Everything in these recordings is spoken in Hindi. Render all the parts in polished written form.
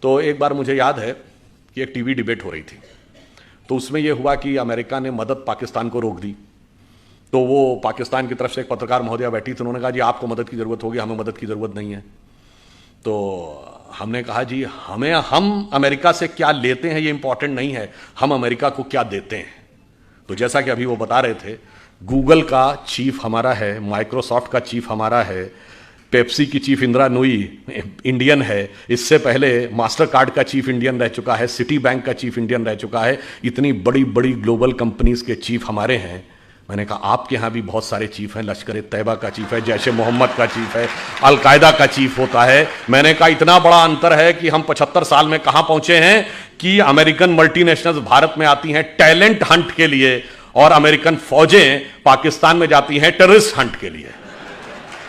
तो एक बार मुझे याद है कि एक टीवी डिबेट हो रही थी, तो उसमें यह हुआ कि अमेरिका ने मदद पाकिस्तान को रोक दी। तो वो पाकिस्तान की तरफ से एक पत्रकार महोदया बैठी थी, उन्होंने कहा जी आपको मदद की ज़रूरत होगी, हमें मदद की ज़रूरत नहीं है। तो हमने कहा जी हम अमेरिका से क्या लेते हैं ये इंपॉर्टेंट नहीं है, हम अमेरिका को क्या देते हैं। तो जैसा कि अभी वो बता रहे थे, गूगल का चीफ हमारा है, माइक्रोसॉफ्ट का चीफ हमारा है, पेप्सी की चीफ इंदिरा नूई इंडियन है, इससे पहले मास्टर कार्ड का चीफ इंडियन रह चुका है, सिटी बैंक का चीफ इंडियन रह चुका है, इतनी बड़ी बड़ी ग्लोबल कंपनीज के चीफ हमारे हैं। मैंने कहा आपके यहाँ भी बहुत सारे चीफ हैं, लश्कर तैयबा का चीफ है, जैश ए मोहम्मद का चीफ है, अलकायदा का चीफ होता है। मैंने कहा इतना बड़ा अंतर है कि हम 75 साल में कहां पहुंचे हैं कि अमेरिकन मल्टीनेशनल्स भारत में आती हैं टैलेंट हंट के लिए और अमेरिकन फौजें पाकिस्तान में जाती हैं टेररिस्ट हंट के लिए।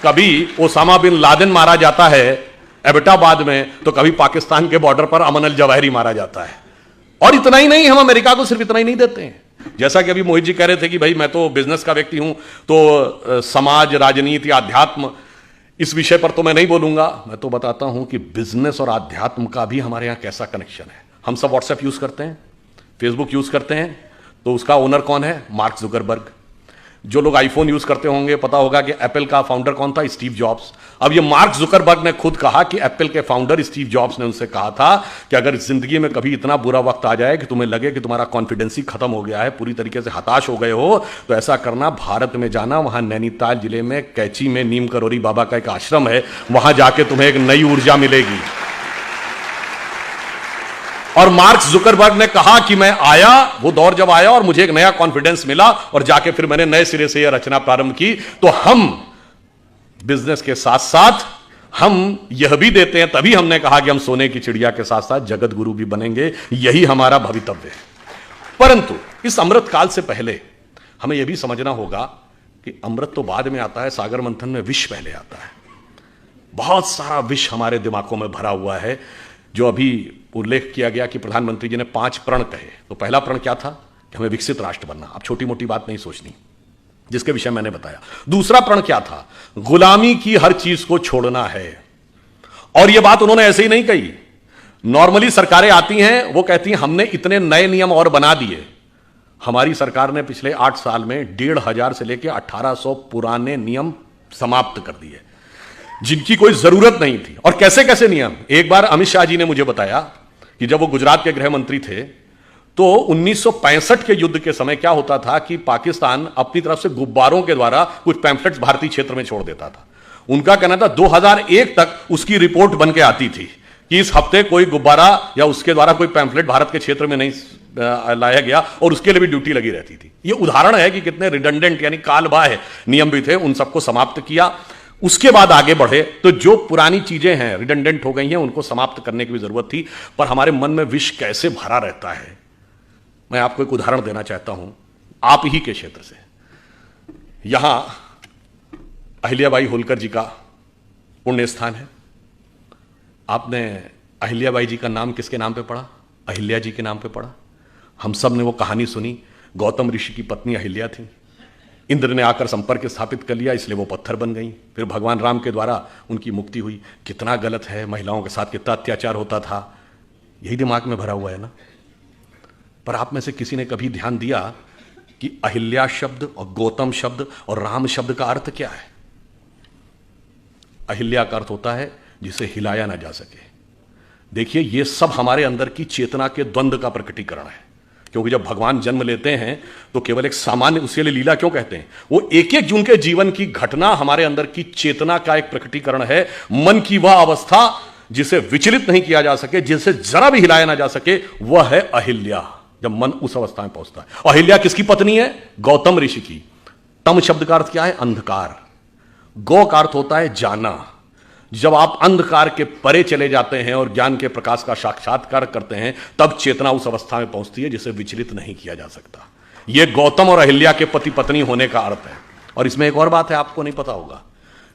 कभी ओसामा बिन लादेन मारा जाता है एबटाबाद में, तो कभी पाकिस्तान के बॉर्डर पर अमन अल जवाहिरी मारा जाता है। और इतना ही नहीं, हम अमेरिका को सिर्फ इतना ही नहीं देते हैं। जैसा कि अभी मोहित जी कह रहे थे कि भाई मैं तो बिजनेस का व्यक्ति हूं, तो समाज, राजनीति, आध्यात्म, इस विषय पर तो मैं नहीं बोलूंगा। मैं तो बताता हूं कि बिजनेस और आध्यात्म का भी हमारे यहां कैसा कनेक्शन है। हम सब व्हाट्सएप यूज करते हैं, फेसबुक यूज करते हैं, तो उसका ओनर कौन है? Mark Zuckerberg. जो लोग आईफोन यूज करते होंगे पता होगा कि एप्पल का फाउंडर कौन था? Steve jobs. अब ये मार्क जुकरबर्ग ने खुद कहा कि एप्पल के फाउंडर स्टीव जॉब्स ने उनसे कहा था कि अगर जिंदगी में कभी इतना बुरा वक्त आ जाए कि तुम्हें लगे कि तुम्हारा कॉन्फिडेंस ही खत्म हो गया है, पूरी तरीके से हताश हो गए हो, तो ऐसा करना, भारत में जाना, वहां नैनीताल जिले में कैची में नीम करोरी बाबा का एक आश्रम है, वहां जाके तुम्हें एक नई ऊर्जा मिलेगी। और मार्क जुकरबर्ग ने कहा कि मैं आया, वो दौर जब आया और मुझे एक नया कॉन्फिडेंस मिला और जाके फिर मैंने नए सिरे से यह रचना प्रारंभ की। तो हम बिजनेस के साथ साथ हम यह भी देते हैं, तभी हमने कहा कि हम सोने की चिड़िया के साथ साथ जगत गुरु भी बनेंगे, यही हमारा भवितव्य है। परंतु इस अमृत काल से पहले हमें यह भी समझना होगा कि अमृत तो बाद में आता है, सागर मंथन में विष पहले आता है। बहुत सारा विष हमारे दिमागों में भरा हुआ है। जो अभी उल्लेख किया गया कि प्रधानमंत्री जी ने 5 प्रण कहे, तो पहला प्रण क्या था कि हमें विकसित राष्ट्र बनना। अब छोटी मोटी बात नहीं सोचनी, जिसके विषय मैंने बताया। दूसरा प्रण क्या था? गुलामी की हर चीज को छोड़ना है। और यह बात उन्होंने ऐसे ही नहीं कही। नॉर्मली सरकारें आती हैं, वो कहती हैं हमने इतने नए नियम और बना दिए। हमारी सरकार ने पिछले 8 साल में 1500 से लेकर 1800 पुराने नियम समाप्त कर दिए, जिनकी कोई जरूरत नहीं थी। और कैसे कैसे नियम? एक बार अमित शाह जी ने मुझे बताया कि जब वो गुजरात के गृह मंत्री थे, तो 1965 के युद्ध के समय क्या होता था कि पाकिस्तान अपनी तरफ से गुब्बारों के द्वारा कुछ पैम्फलेट्स भारतीय क्षेत्र में छोड़ देता था। उनका कहना था 2001 तक उसकी रिपोर्ट बन के आती थी कि इस हफ्ते कोई गुब्बारा या उसके द्वारा कोई पैम्फलेट भारत के क्षेत्र में नहीं लाया गया, और उसके लिए भी ड्यूटी लगी रहती थी। यह उदाहरण है कि कितने रिडंडेंट यानी कालबाह्य नियम भी थे, उन सबको समाप्त किया। उसके बाद आगे बढ़े तो जो पुरानी चीजें हैं, रिडंडेंट हो गई हैं, उनको समाप्त करने की भी जरूरत थी। पर हमारे मन में विष कैसे भरा रहता है, मैं आपको एक उदाहरण देना चाहता हूं आप ही के क्षेत्र से। यहां अहिल्याबाई होलकर जी का पुण्य स्थान है। आपने अहिल्याबाई जी का नाम किसके नाम पे पढ़ा? अहिल्या जी के नाम पे पढ़ा। हम सब ने वो कहानी सुनी। गौतम ऋषि की पत्नी अहिल्या थी, इंद्र ने आकर संपर्क स्थापित कर लिया, इसलिए वो पत्थर बन गई। फिर भगवान राम के द्वारा उनकी मुक्ति हुई। कितना गलत है, महिलाओं के साथ कितना अत्याचार होता था, यही दिमाग में भरा हुआ है ना। पर आप में से किसी ने कभी ध्यान दिया कि अहिल्या शब्द और गौतम शब्द और राम शब्द का अर्थ क्या है? अहिल्या का अर्थ होता है जिसे हिलाया ना जा सके। देखिए, ये सब हमारे अंदर की चेतना के द्वंद्व का प्रकटीकरण है। क्योंकि जब भगवान जन्म लेते हैं तो केवल एक सामान्य, उसके लिए लीला क्यों कहते हैं? वो एक एक जून के जीवन की घटना हमारे अंदर की चेतना का एक प्रकटीकरण है। मन की वह अवस्था जिसे विचलित नहीं किया जा सके, जिसे जरा भी हिलाया ना जा सके, वह है अहिल्या। जब मन उस अवस्था में पहुंचता है। अहिल्या किसकी पत्नी है? गौतम ऋषि की। तम शब्द का अर्थ क्या है? अंधकार। गौ का अर्थ होता है जाना। जब आप अंधकार के परे चले जाते हैं और ज्ञान के प्रकाश का साक्षात्कार करते हैं, तब चेतना उस अवस्था में पहुंचती है जिसे विचलित नहीं किया जा सकता। यह गौतम और अहिल्या के पति पत्नी होने का अर्थ है। और इसमें एक और बात है, आपको नहीं पता होगा।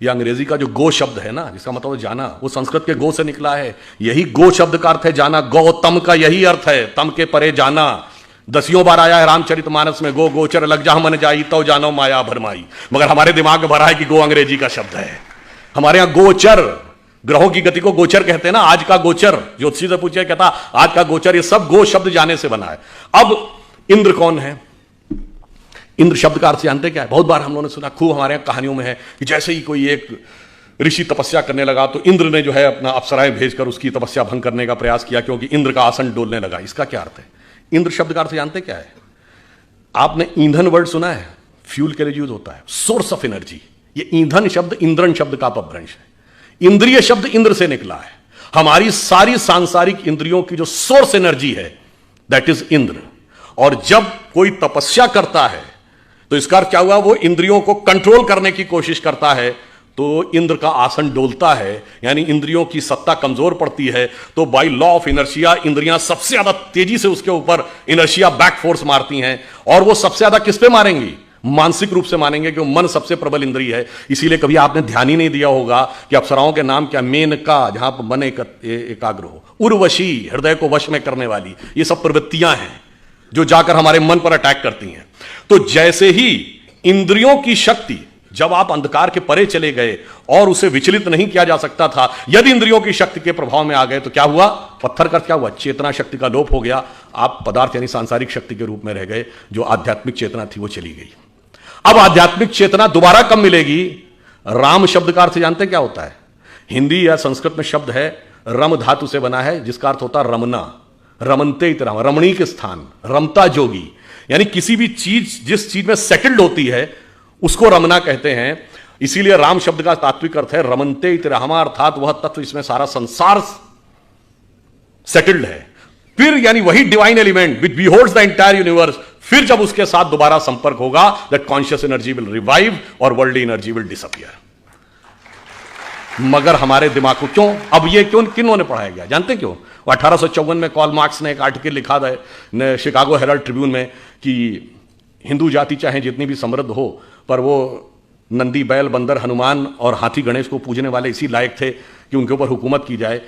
यह अंग्रेजी का जो गो शब्द है ना, जिसका मतलब जाना, वो संस्कृत के गो से निकला है। यही गो शब्द का अर्थ है जाना। गौतम का यही अर्थ है, तम के परे जाना। 10 बार आया है रामचरितमानस में, गो गोचर लग जा मन जाई तो जानो माया भरमाई। मगर हमारे दिमाग में भरा है कि गो अंग्रेजी का शब्द है। हमारे यहां गोचर, ग्रहों की गति को गोचर कहते हैं ना, आज का गोचर, ज्योतिषी से पूछे, कहता आज का गोचर, ये सब गो शब्द जाने से बना है। अब इंद्र कौन है? इंद्र शब्द का अर्थ जानते क्या है? बहुत बार हम लोगों ने सुना, खूब हमारे यहां कहानियों में है कि जैसे ही कोई एक ऋषि तपस्या करने लगा तो इंद्र ने जो है अपना अप्सराएं भेजकर उसकी तपस्या भंग करने का प्रयास किया, क्योंकि इंद्र का आसन डोलने लगा। इसका क्या अर्थ है? इंद्र शब्द का अर्थ जानते क्या है? आपने ईंधन वर्ड सुना है? फ्यूल के लिए यूज होता है, सोर्स ऑफ एनर्जी। ये ईंधन शब्द इंद्रन शब्द का अपभ्रंश है। इंद्रिय शब्द इंद्र से निकला है। हमारी सारी सांसारिक इंद्रियों की जो सोर्स एनर्जी है दैट इज इंद्र। और जब कोई तपस्या करता है तो इसका अर्थ क्या हुआ? वो इंद्रियों को कंट्रोल करने की कोशिश करता है तो इंद्र का आसन डोलता है, यानी इंद्रियों की सत्ता कमजोर पड़ती है। तो बाय लॉ ऑफ इनर्शिया इंद्रियां सबसे ज्यादा तेजी से उसके ऊपर इनर्शिया बैक फोर्स मारती हैं। और वो सबसे ज्यादा किस पे मारेंगी? मानसिक रूप से मानेंगे, क्योंकि मन सबसे प्रबल इंद्रिय है। इसीलिए कभी आपने ध्यान ही नहीं दिया होगा कि अप्सराओं के नाम क्या? मेनका, जहां पर मन एकाग्र हो, उर्वशी, हृदय को वश में करने वाली, ये सब प्रवृत्तियां हैं जो जाकर हमारे मन पर अटैक करती हैं। तो जैसे ही इंद्रियों की शक्ति, जब आप अंधकार के परे चले गए और उसे विचलित नहीं किया जा सकता था, यदि इंद्रियों की शक्ति के प्रभाव में आ गए तो क्या हुआ? पत्थर का क्या हुआ? चेतना शक्ति का लोप हो गया। आप पदार्थ यानी सांसारिक शक्ति के रूप में रह गए। जो आध्यात्मिक चेतना थी वो चली गई। अब आध्यात्मिक चेतना दोबारा कब मिलेगी? राम शब्द का अर्थ जानते क्या होता है? हिंदी या संस्कृत में शब्द है, रम धातु से बना है, जिसका अर्थ होता है रमना, रमनते इतराम, रमणीक स्थान, रमता जोगी। यानी किसी भी चीज जिस चीज में सेटल्ड होती है उसको रमना कहते हैं। इसीलिए राम शब्द का तात्विक अर्थ है रमनते इतरामा, अर्थात वह तत्व जिसमें सारा संसार सेटल्ड है। फिर यानी वही divine element which beholds the entire universe, फिर जब उसके साथ दोबारा संपर्क होगा, that conscious energy will revive और वर्ल्डली एनर्जी विल डिसअपियर। मगर हमारे दिमाग को क्यों, अब ये क्यों, किन्हों ने पढ़ाया गया जानते क्यों? 1854 में कार्ल मार्क्स ने एक आर्टिकल लिखा था शिकागो हेराल्ड ट्रिब्यून में कि हिंदू जाति चाहे जितनी भी समृद्ध हो, पर वो नंदी, बैल, बंदर, हनुमान और हाथी गणेश को पूजने वाले इसी लायक थे कि उनके ऊपर हुकूमत की जाए,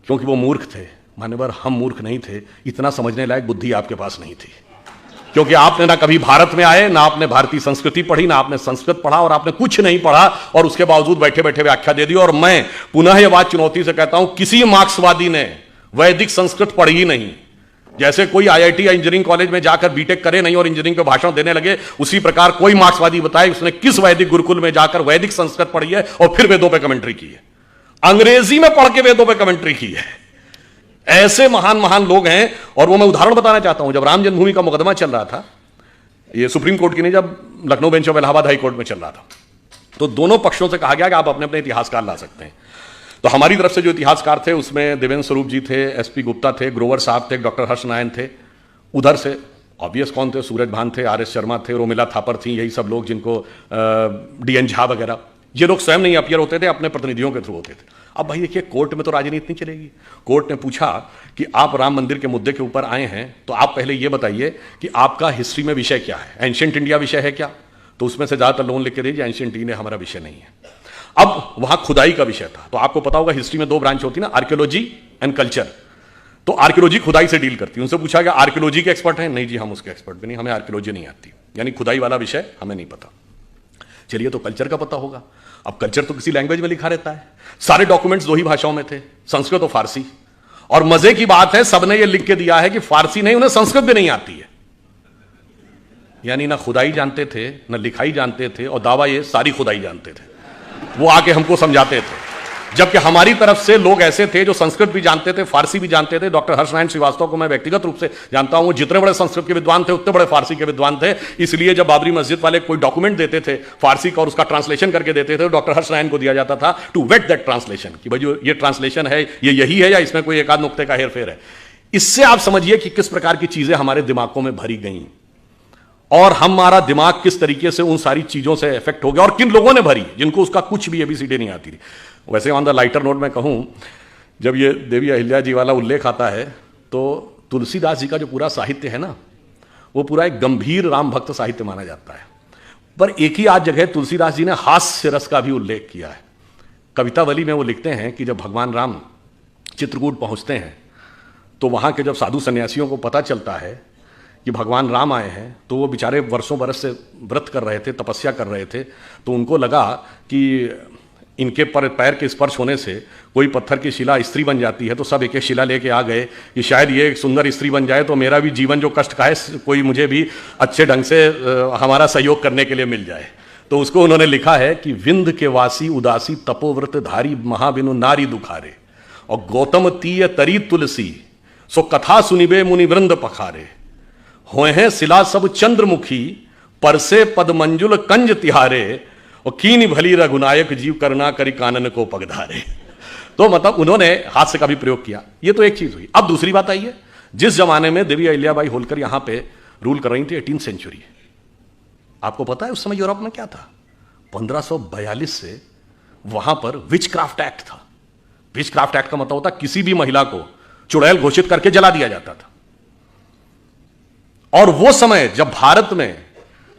क्योंकि वो मूर्ख थे। मान्यवर, हम मूर्ख नहीं थे, इतना समझने लायक बुद्धि आपके पास नहीं थी, क्योंकि आपने ना कभी भारत में आए, ना आपने भारतीय संस्कृति पढ़ी, ना आपने संस्कृत पढ़ा, और आपने कुछ नहीं पढ़ा, और उसके बावजूद बैठे बैठे व्याख्या दे दी। और मैं पुनः यह बात चुनौती से कहता हूं, किसी मार्क्सवादी ने वैदिक संस्कृत पढ़ी ही नहीं। जैसे कोई आईआईटी या इंजीनियरिंग कॉलेज में जाकर बीटेक करे नहीं और इंजीनियरिंग पे भाषण देने लगे, उसी प्रकार कोई मार्क्सवादी बताए उसने किस वैदिक गुरुकुल में जाकर वैदिक संस्कृत पढ़ी है और फिर वेदों पे कमेंट्री की है, अंग्रेजी में पढ़ के वेदों पे कमेंट्री की है। ऐसे महान महान लोग हैं। और वो मैं उदाहरण बताना चाहता हूं, जब राम जन्मभूमि का मुकदमा चल रहा था, ये सुप्रीम कोर्ट की नहीं, जब Lucknow bench of Allahabad high court में चल रहा था, तो दोनों पक्षों से कहा गया कि आप अपने अपने इतिहासकार ला सकते हैं। तो हमारी तरफ से जो इतिहासकार थे उसमें देवेंद्र स्वरूप जी थे, एसपी गुप्ता थे, ग्रोवर साहब थे, डॉक्टर हर्ष नारायण थे। उधर से ऑब्वियस कौन थे? सूरज भान थे, आर एस शर्मा थे, रोमिला थापर थी, यही सब लोग, जिनको डीएन झा वगैरह, ये लोग स्वयं नहीं अपीयर होते थे, अपने प्रतिनिधियों के थ्रू होते थे। अब भाई देखिए, कोर्ट में तो राजनीति नहीं चलेगी। कोर्ट ने पूछा कि आप राम मंदिर के मुद्दे के ऊपर आए हैं, तो आप पहले ये बताइए कि आपका हिस्ट्री में विषय क्या है? एंशिएंट इंडिया विषय है क्या? तो उसमें से ज्यादातर लोगों लिख के दीजिए एंशिएंट इंडिया हमारा विषय नहीं है। अब वहां खुदाई का विषय था, तो आपको पता होगा हिस्ट्री में दो ब्रांच होती है ना, आर्कियोलॉजी एंड कल्चर। तो आर्कियोलॉजी खुदाई से डील करती है। उनसे पूछा गया आर्कियोलॉजी के एक्सपर्ट हैं? नहीं जी, हम उसके एक्सपर्ट भी नहीं, हमें आर्कियोलॉजी नहीं आती, यानी खुदाई वाला विषय हमें नहीं पता। चलिए, तो कल्चर का पता होगा। अब कल्चर तो किसी लैंग्वेज में लिखा रहता है, सारे डॉक्यूमेंट्स दो ही भाषाओं में थे, संस्कृत और फारसी। और मजे की बात है, सबने ये लिख के दिया है कि फारसी नहीं, उन्हें संस्कृत भी नहीं आती है। यानी ना खुदाई जानते थे, ना लिखाई जानते थे, और दावा ये सारी खुदाई जानते थे। वो आके हमको समझाते थे, जबकि हमारी तरफ से लोग ऐसे थे जो संस्कृत भी जानते थे, फारसी भी जानते थे। डॉक्टर हर्ष नारायण श्रीवास्तव को मैं व्यक्तिगत रूप से जानता हूं, वो जितने बड़े संस्कृत के विद्वान थे उतने बड़े फारसी के विद्वान थे। इसलिए जब बाबरी मस्जिद वाले कोई डॉक्यूमेंट देते थे फारसी का और उसका ट्रांसलेशन करके देते थे, डॉक्टर हर्ष नारायण को दिया जाता था टू वेट दैट ट्रांसलेशन, कि भाई जो ये ट्रांसलेशन है ये यही है या इसमें कोई एक आध नुक्ते का हेरफेर है। इससे आप समझिए कि किस प्रकार की चीजें हमारे दिमागों में भरी गई और हमारा दिमाग किस तरीके से उन सारी चीजों से इफेक्ट हो गया, और किन लोगों ने भरी जिनको उसका कुछ भी एबीसीडी नहीं आती थी। वैसे ऑन द लाइटर नोट में कहूं, जब ये देवी अहिल्या जी वाला उल्लेख आता है, तो तुलसीदास जी का जो पूरा साहित्य है ना, वो पूरा एक गंभीर राम भक्त साहित्य माना जाता है। पर एक ही आज जगह तुलसीदास जी ने हास्य रस का भी उल्लेख किया है। कवितावली में वो लिखते हैं कि जब भगवान राम चित्रकूट पहुंचते हैं, तो वहां के जब साधु सन्यासियों को पता चलता है कि भगवान राम आए हैं, तो वो बेचारे वर्षों बरस से व्रत कर रहे थे, तपस्या कर रहे थे, तो उनको लगा कि इनके पर पैर के स्पर्श होने से कोई पत्थर की शिला स्त्री बन जाती है, तो सब एक एक शिला लेके आ गए कि शायद ये एक सुंदर स्त्री बन जाए तो मेरा भी जीवन जो कष्ट का है कोई मुझे भी अच्छे ढंग से हमारा सहयोग करने के लिए मिल जाए। तो उसको उन्होंने लिखा है कि विंध्य के वासी उदासी तपोव्रत धारी महाबिनु नारी दुखारे, और गौतम तीय तरी तुलसी सो कथा सुनिबे मुनि वृंद पखारे, होए हैं शिला सब चंद्रमुखी परसे पद मंजुल कंज तिहारे, और कीनी भली रघुनायक जीव करना करी कानन को पगधारे। तो मतलब उन्होंने हास्य का भी प्रयोग किया। ये तो एक चीज हुई। अब दूसरी बात आई है, जिस जमाने में देवी अहिल्याबाई होलकर यहां पे रूल कर रही थी 18th सेंचुरी, आपको पता है उस समय यूरोप में क्या था? 1542 से वहां पर विच क्राफ्ट एक्ट था। विच क्राफ्ट एक्ट का मतलब होता किसी भी महिला को चुड़ैल घोषित करके जला दिया जाता था। और वो समय जब भारत में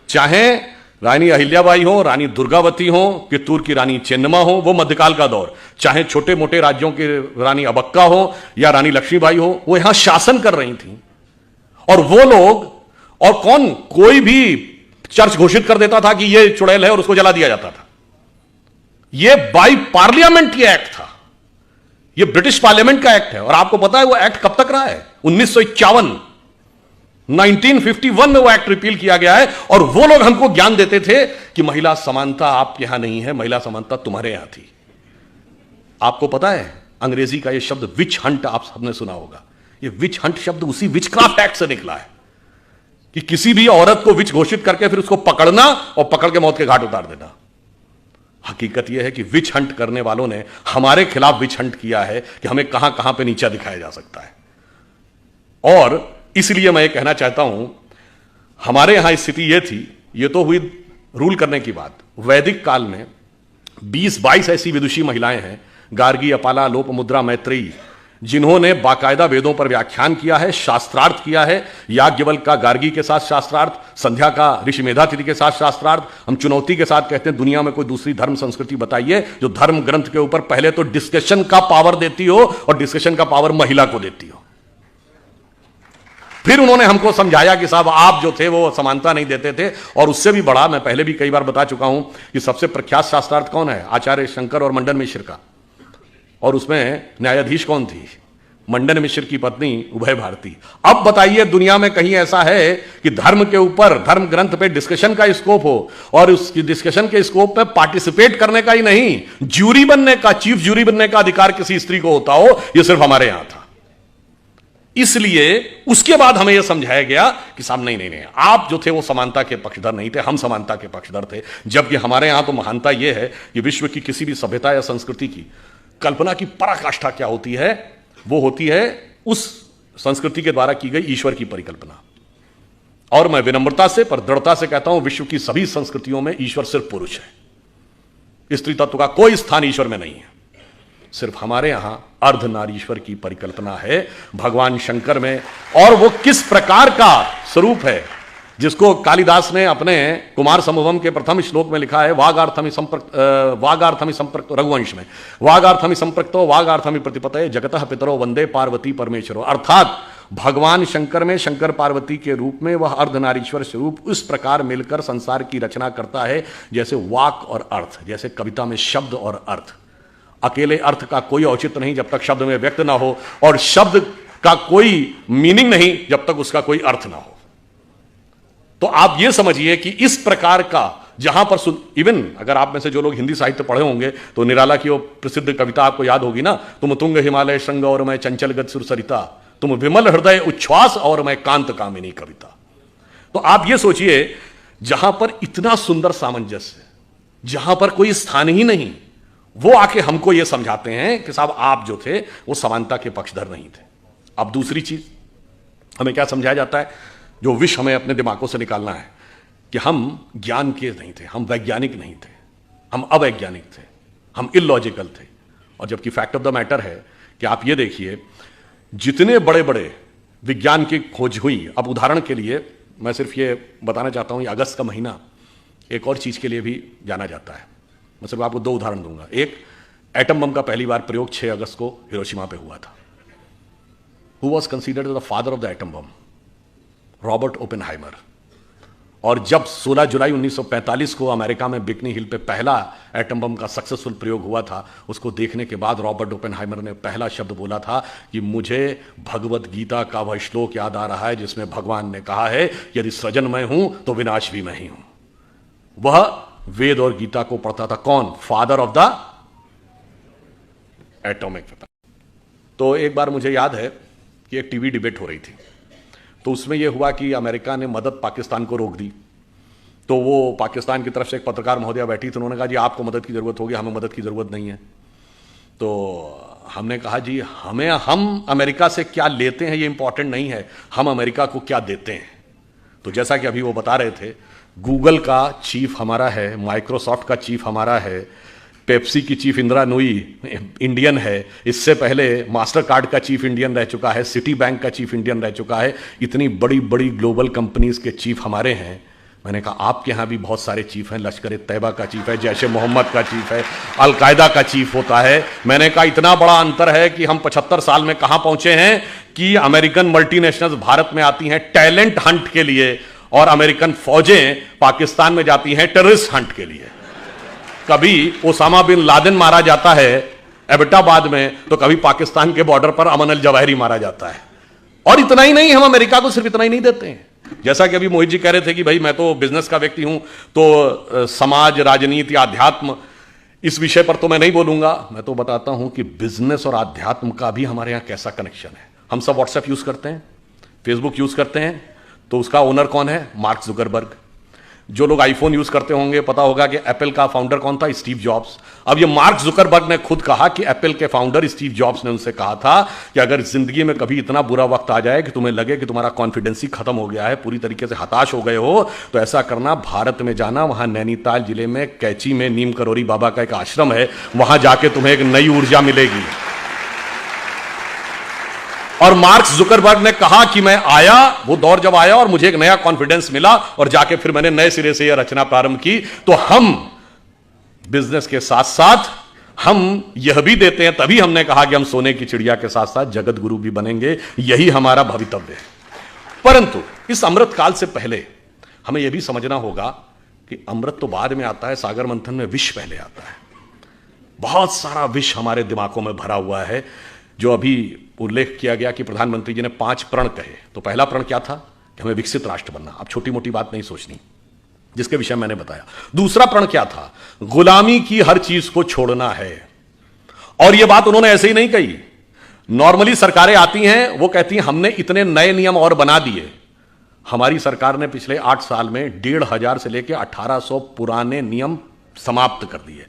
चाहे रानी अहिल्याबाई हो, रानी दुर्गावती हो, कित्तूर की रानी चेन्नम्मा हो, वो मध्यकाल का दौर, चाहे छोटे मोटे राज्यों की रानी अबक्का हो या रानी लक्ष्मीबाई हो, वो यहां शासन कर रही थी। और वो लोग, और कौन, कोई भी चर्च घोषित कर देता था कि ये चुड़ैल है और उसको जला दिया जाता था। ये बाई पार्लियामेंट ये एक्ट था, ये ब्रिटिश पार्लियामेंट का एक्ट है। और आपको पता है वो एक्ट कब तक रहा है? 1951, 1951 में वो एक्ट रिपील किया गया है। और वो लोग हमको ज्ञान देते थे कि महिला समानता आपके यहां नहीं है, महिला समानता तुम्हारे यहां थी। आपको पता है अंग्रेजी का ये शब्द विच हंट आप सबने सुना होगा। ये विच हंट शब्द उसी विच क्राफ्ट एक्ट से निकला है कि किसी भी औरत को विच घोषित करके फिर उसको पकड़ना और पकड़ के मौत के घाट उतार देना। हकीकत यह है कि विच हंट करने वालों ने हमारे खिलाफ विच हंट किया है कि हमें कहां कहां पे नीचा दिखाया जा सकता है। और इसलिए मैं ये कहना चाहता हूं, हमारे यहां स्थिति यह थी, ये तो हुई रूल करने की बात। वैदिक काल में 20-22 ऐसी विदुषी महिलाएं हैं, गार्गी, अपाला, लोपमुद्रा, मैत्रेयी, जिन्होंने बाकायदा वेदों पर व्याख्यान किया है, शास्त्रार्थ किया है। याज्ञवल्क्य का गार्गी के साथ शास्त्रार्थ, संध्या का ऋषि मेधातिथि के साथ शास्त्रार्थ। हम चुनौती के साथ कहते हैं दुनिया में कोई दूसरी धर्म संस्कृति बताइए जो धर्म ग्रंथ के ऊपर पहले तो डिस्कशन का पावर देती हो और डिस्कशन का पावर महिला को देती हो। फिर उन्होंने हमको समझाया कि साहब आप जो थे वो समानता नहीं देते थे। और उससे भी बड़ा, मैं पहले भी कई बार बता चुका हूं कि सबसे प्रख्यात शास्त्रार्थ कौन है? आचार्य शंकर और मंडन मिश्र का। और उसमें न्यायाधीश कौन थी? मंडन मिश्र की पत्नी उभय भारती। अब बताइए दुनिया में कहीं ऐसा है कि धर्म के ऊपर, धर्म ग्रंथ पे डिस्कशन का स्कोप हो, और उस डिस्कशन के स्कोप पे पार्टिसिपेट करने का ही नहीं, ज्यूरी बनने का, चीफ ज्यूरी बनने का अधिकार किसी स्त्री को होता हो? यह सिर्फ हमारे यहां था। इसलिए उसके बाद हमें यह समझाया गया कि साहब नहीं, आप जो थे वो समानता के पक्षधर नहीं थे, हम समानता के पक्षधर थे। जबकि हमारे यहां तो महानता यह है कि विश्व की किसी भी सभ्यता या संस्कृति की कल्पना की पराकाष्ठा क्या होती है? वो होती है उस संस्कृति के द्वारा की गई ईश्वर की परिकल्पना। और मैं विनम्रता से पर दृढ़ता से कहता हूं, विश्व की सभी संस्कृतियों में ईश्वर सिर्फ पुरुष है। स्त्री तत्व का कोई स्थान ईश्वर में नहीं है। सिर्फ हमारे यहां अर्धनारीश्वर की परिकल्पना है भगवान शंकर में। और वो किस प्रकार का स्वरूप है, जिसको कालिदास ने अपने कुमार संभवम के प्रथम श्लोक में लिखा है, वागार्थमि संपर्क रघुवंश में, वागार्थमि संपर्क्तो वागार्थमि प्रतिपतये जगतः पितरो वंदे पार्वती परमेश्वरो। अर्थात भगवान शंकर में, शंकर पार्वती के रूप में वह अर्धनारीश्वर स्वरूप उस प्रकार मिलकर संसार की रचना करता है जैसे वाक और अर्थ, जैसे कविता में शब्द और अर्थ। अकेले अर्थ का कोई औचित्य नहीं जब तक शब्द में व्यक्त ना हो, और शब्द का कोई मीनिंग नहीं जब तक उसका कोई अर्थ ना हो। तो आप यह समझिए कि इस प्रकार का जहां पर इवन अगर आप में से जो लोग हिंदी साहित्य पढ़े होंगे तो निराला की वो प्रसिद्ध कविता आपको याद होगी ना, तुम तुंग हिमालय श्रृंग और मैं चंचल गद सुर सरिता, तुम विमल हृदय उच्छ्वास और मैं कांत कामिनी कविता। तो आप ये सोचिए, जहां पर इतना सुंदर सामंजस्य, जहां पर कोई स्थान ही नहीं, वो आके हमको ये समझाते हैं कि साहब आप जो थे वो समानता के पक्षधर नहीं थे। अब दूसरी चीज हमें क्या समझाया जाता है, जो विष हमें अपने दिमागों से निकालना है, कि हम ज्ञान के नहीं थे, हम वैज्ञानिक नहीं थे, हम अवैज्ञानिक थे, हम इलॉजिकल थे। और जबकि फैक्ट ऑफ द मैटर है कि आप ये देखिए, जितने बड़े बड़े विज्ञान की खोज हुई, अब उदाहरण के लिए मैं सिर्फ ये बताना चाहता हूं, अगस्त का महीना एक और चीज के लिए भी जाना जाता है। मैं सिर्फ आपको 2 उदाहरण दूंगा। एक, एटम बम का पहली बार प्रयोग 6 अगस्त को हिरोशिमा पे हुआ था। Who was considered the father of the atom bomb? Robert Oppenheimer. और जब 16 जुलाई 1945 को अमेरिका में बिकनी हिल पे पहला एटम बम का सक्सेसफुल प्रयोग हुआ था, उसको देखने के बाद रॉबर्ट ओपेनहाइमर ने पहला शब्द बोला था कि मुझे भगवत गीता का वह श्लोक याद आ रहा है जिसमें भगवान ने कहा है यदि सृजन मैं हूं तो विनाश भी मैं ही हूं। वह वेद और गीता को पढ़ता था। कौन? Father of the atomic weapon. तो एक बार मुझे याद है कि एक टीवी डिबेट हो रही थी, तो उसमें यह हुआ कि अमेरिका ने मदद पाकिस्तान को रोक दी। तो वो पाकिस्तान की तरफ से एक पत्रकार महोदया बैठी थी, उन्होंने कहा जी आपको मदद की ज़रूरत होगी, हमें मदद की ज़रूरत नहीं है। तो हमने कहा जी हम अमेरिका से क्या लेते हैं ये इंपॉर्टेंट नहीं है, हम अमेरिका को क्या देते हैं। तो जैसा कि अभी वो बता रहे थे, गूगल का चीफ हमारा है, माइक्रोसॉफ्ट का चीफ हमारा है, पेप्सी की चीफ इंदिरा नूई इंडियन है, इससे पहले मास्टर कार्ड का चीफ इंडियन रह चुका है, सिटी बैंक का चीफ इंडियन रह चुका है, इतनी बड़ी बड़ी ग्लोबल कंपनीज के चीफ हमारे हैं। मैंने कहा आपके यहाँ भी बहुत सारे चीफ हैं, लश्कर तैयबा का चीफ है, जैश ए मोहम्मद का चीफ है, अलकायदा का चीफ होता है। मैंने कहा इतना बड़ा अंतर है कि हम 75 साल में कहाँ पहुंचे हैं कि अमेरिकन मल्टीनेशनल्स भारत में आती हैं टैलेंट हंट के लिए और अमेरिकन फौजें पाकिस्तान में जाती हैं टेररिस्ट हंट के लिए। कभी ओसामा बिन लादेन मारा जाता है एबटाबाद में, तो कभी पाकिस्तान के बॉर्डर पर अमन अल जवाहिरी मारा जाता है। और इतना ही नहीं, हम अमेरिका को सिर्फ इतना ही नहीं देते हैं। जैसा कि अभी मोहित जी कह रहे थे कि भाई मैं तो बिजनेस का व्यक्ति हूं, तो समाज, राजनीति, आध्यात्म, इस विषय पर तो मैं नहीं बोलूंगा। मैं तो बताता हूं कि बिजनेस और आध्यात्म का भी हमारे यहां कैसा कनेक्शन है। हम सब व्हाट्सएप यूज करते हैं, फेसबुक यूज करते हैं, तो उसका ओनर कौन है? Mark Zuckerberg. जो लोग आईफोन यूज करते होंगे पता होगा कि एप्पल का फाउंडर कौन था? Steve jobs. अब ये मार्क जुकरबर्ग ने खुद कहा कि एप्पल के फाउंडर स्टीव जॉब्स ने उनसे कहा था कि अगर जिंदगी में कभी इतना बुरा वक्त आ जाए कि तुम्हें लगे कि तुम्हारा कॉन्फिडेंस ही खत्म हो गया है, पूरी तरीके से हताश हो गए हो, तो ऐसा करना, भारत में जाना, वहां नैनीताल जिले में कैची में नीम करोरी बाबा का एक आश्रम है, वहां जाके तुम्हें एक नई ऊर्जा मिलेगी। और मार्क जुकरबर्ग ने कहा कि मैं आया, वो दौर जब आया और मुझे एक नया कॉन्फिडेंस मिला और जाके फिर मैंने नए सिरे से यह रचना प्रारंभ की। तो हम बिजनेस के साथ साथ हम यह भी देते हैं, तभी हमने कहा कि हम सोने की चिड़िया के साथ साथ जगत गुरु भी बनेंगे, यही हमारा भवितव्य है। परंतु इस अमृत काल से पहले हमें यह भी समझना होगा कि अमृत तो बाद में आता है, सागर मंथन में विष पहले आता है। बहुत सारा विष हमारे दिमागों में भरा हुआ है। जो अभी उल्लेख किया गया कि प्रधानमंत्री जी ने 5 प्रण कहे, तो पहला प्रण क्या था? कि हमें विकसित राष्ट्र बनना। अब छोटी मोटी बात नहीं सोचनी, जिसके विषय मैंने बताया। दूसरा प्रण क्या था? गुलामी की हर चीज को छोड़ना है। और यह बात उन्होंने ऐसे ही नहीं कही। नॉर्मली सरकारें आती हैं, वो कहती हैं हमने इतने नए नियम और बना दिए। हमारी सरकार ने पिछले 8 साल में 1500 से लेकर 1800 पुराने नियम समाप्त कर दिए,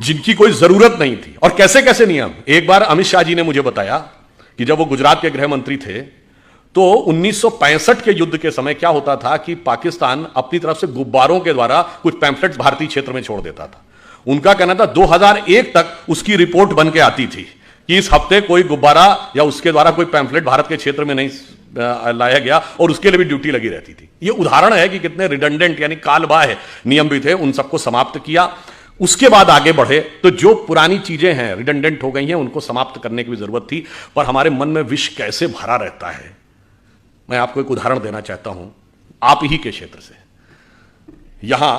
जिनकी कोई जरूरत नहीं थी। और कैसे कैसे नियम? एक बार अमित शाह जी ने मुझे बताया कि जब वो गुजरात के गृह मंत्री थे, तो 1965 के युद्ध के समय क्या होता था कि पाकिस्तान अपनी तरफ से गुब्बारों के द्वारा कुछ पैम्फलेट्स भारतीय क्षेत्र में छोड़ देता था। उनका कहना था 2001 तक उसकी रिपोर्ट बन के आती थी कि इस हफ्ते कोई गुब्बारा या उसके द्वारा कोई पैम्फलेट भारत के क्षेत्र में नहीं लाया गया, और उसके लिए भी ड्यूटी लगी रहती थी। यह उदाहरण है कि कितने रिडंडेंट यानी कालबाह्य नियम भी थे, उन सबको समाप्त किया। उसके बाद आगे बढ़े तो जो पुरानी चीजें हैं, रिडंडेंट हो गई हैं, उनको समाप्त करने की भी जरूरत थी। पर हमारे मन में विष कैसे भरा रहता है, मैं आपको एक उदाहरण देना चाहता हूं, आप ही के क्षेत्र से। यहां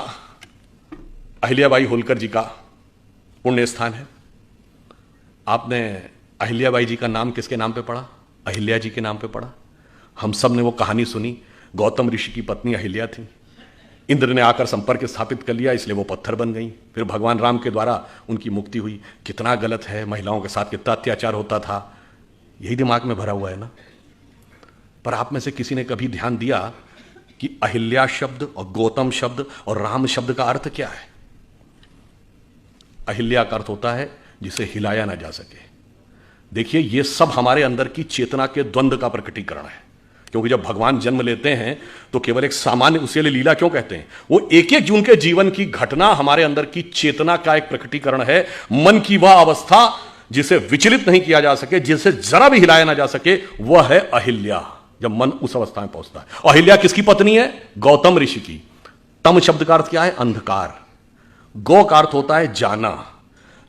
अहिल्याबाई होलकर जी का पुण्य स्थान है। आपने अहिल्याबाई जी का नाम किसके नाम पे पढ़ा? अहिल्या जी के नाम पे पढ़ा। हम सब ने वो कहानी सुनी, गौतम ऋषि की पत्नी अहिल्या थी, इंद्र ने आकर संपर्क स्थापित कर लिया, इसलिए वो पत्थर बन गई। फिर भगवान राम के द्वारा उनकी मुक्ति हुई। कितना गलत है, महिलाओं के साथ कितना अत्याचार होता था, यही दिमाग में भरा हुआ है ना। पर आप में से किसी ने कभी ध्यान दिया कि अहिल्या शब्द और गौतम शब्द और राम शब्द का अर्थ क्या है? अहिल्या का अर्थ होता है जिसे हिलाया ना जा सके। देखिए, ये सब हमारे अंदर की चेतना के द्वंद्व का प्रकटीकरण है। क्योंकि जब भगवान जन्म लेते हैं तो केवल एक सामान्य, उसे लीला क्यों कहते हैं? वो एक एक जून के जीवन की घटना हमारे अंदर की चेतना का एक प्रकटीकरण है। मन की वह अवस्था जिसे विचलित नहीं किया जा सके, जिसे जरा भी हिलाया ना जा सके, वह है अहिल्या। जब मन उस अवस्था में पहुंचता है। अहिल्या किसकी पत्नी है? गौतम ऋषि की। तम शब्द का अर्थ क्या है? अंधकार। गौ का अर्थ होता है जाना।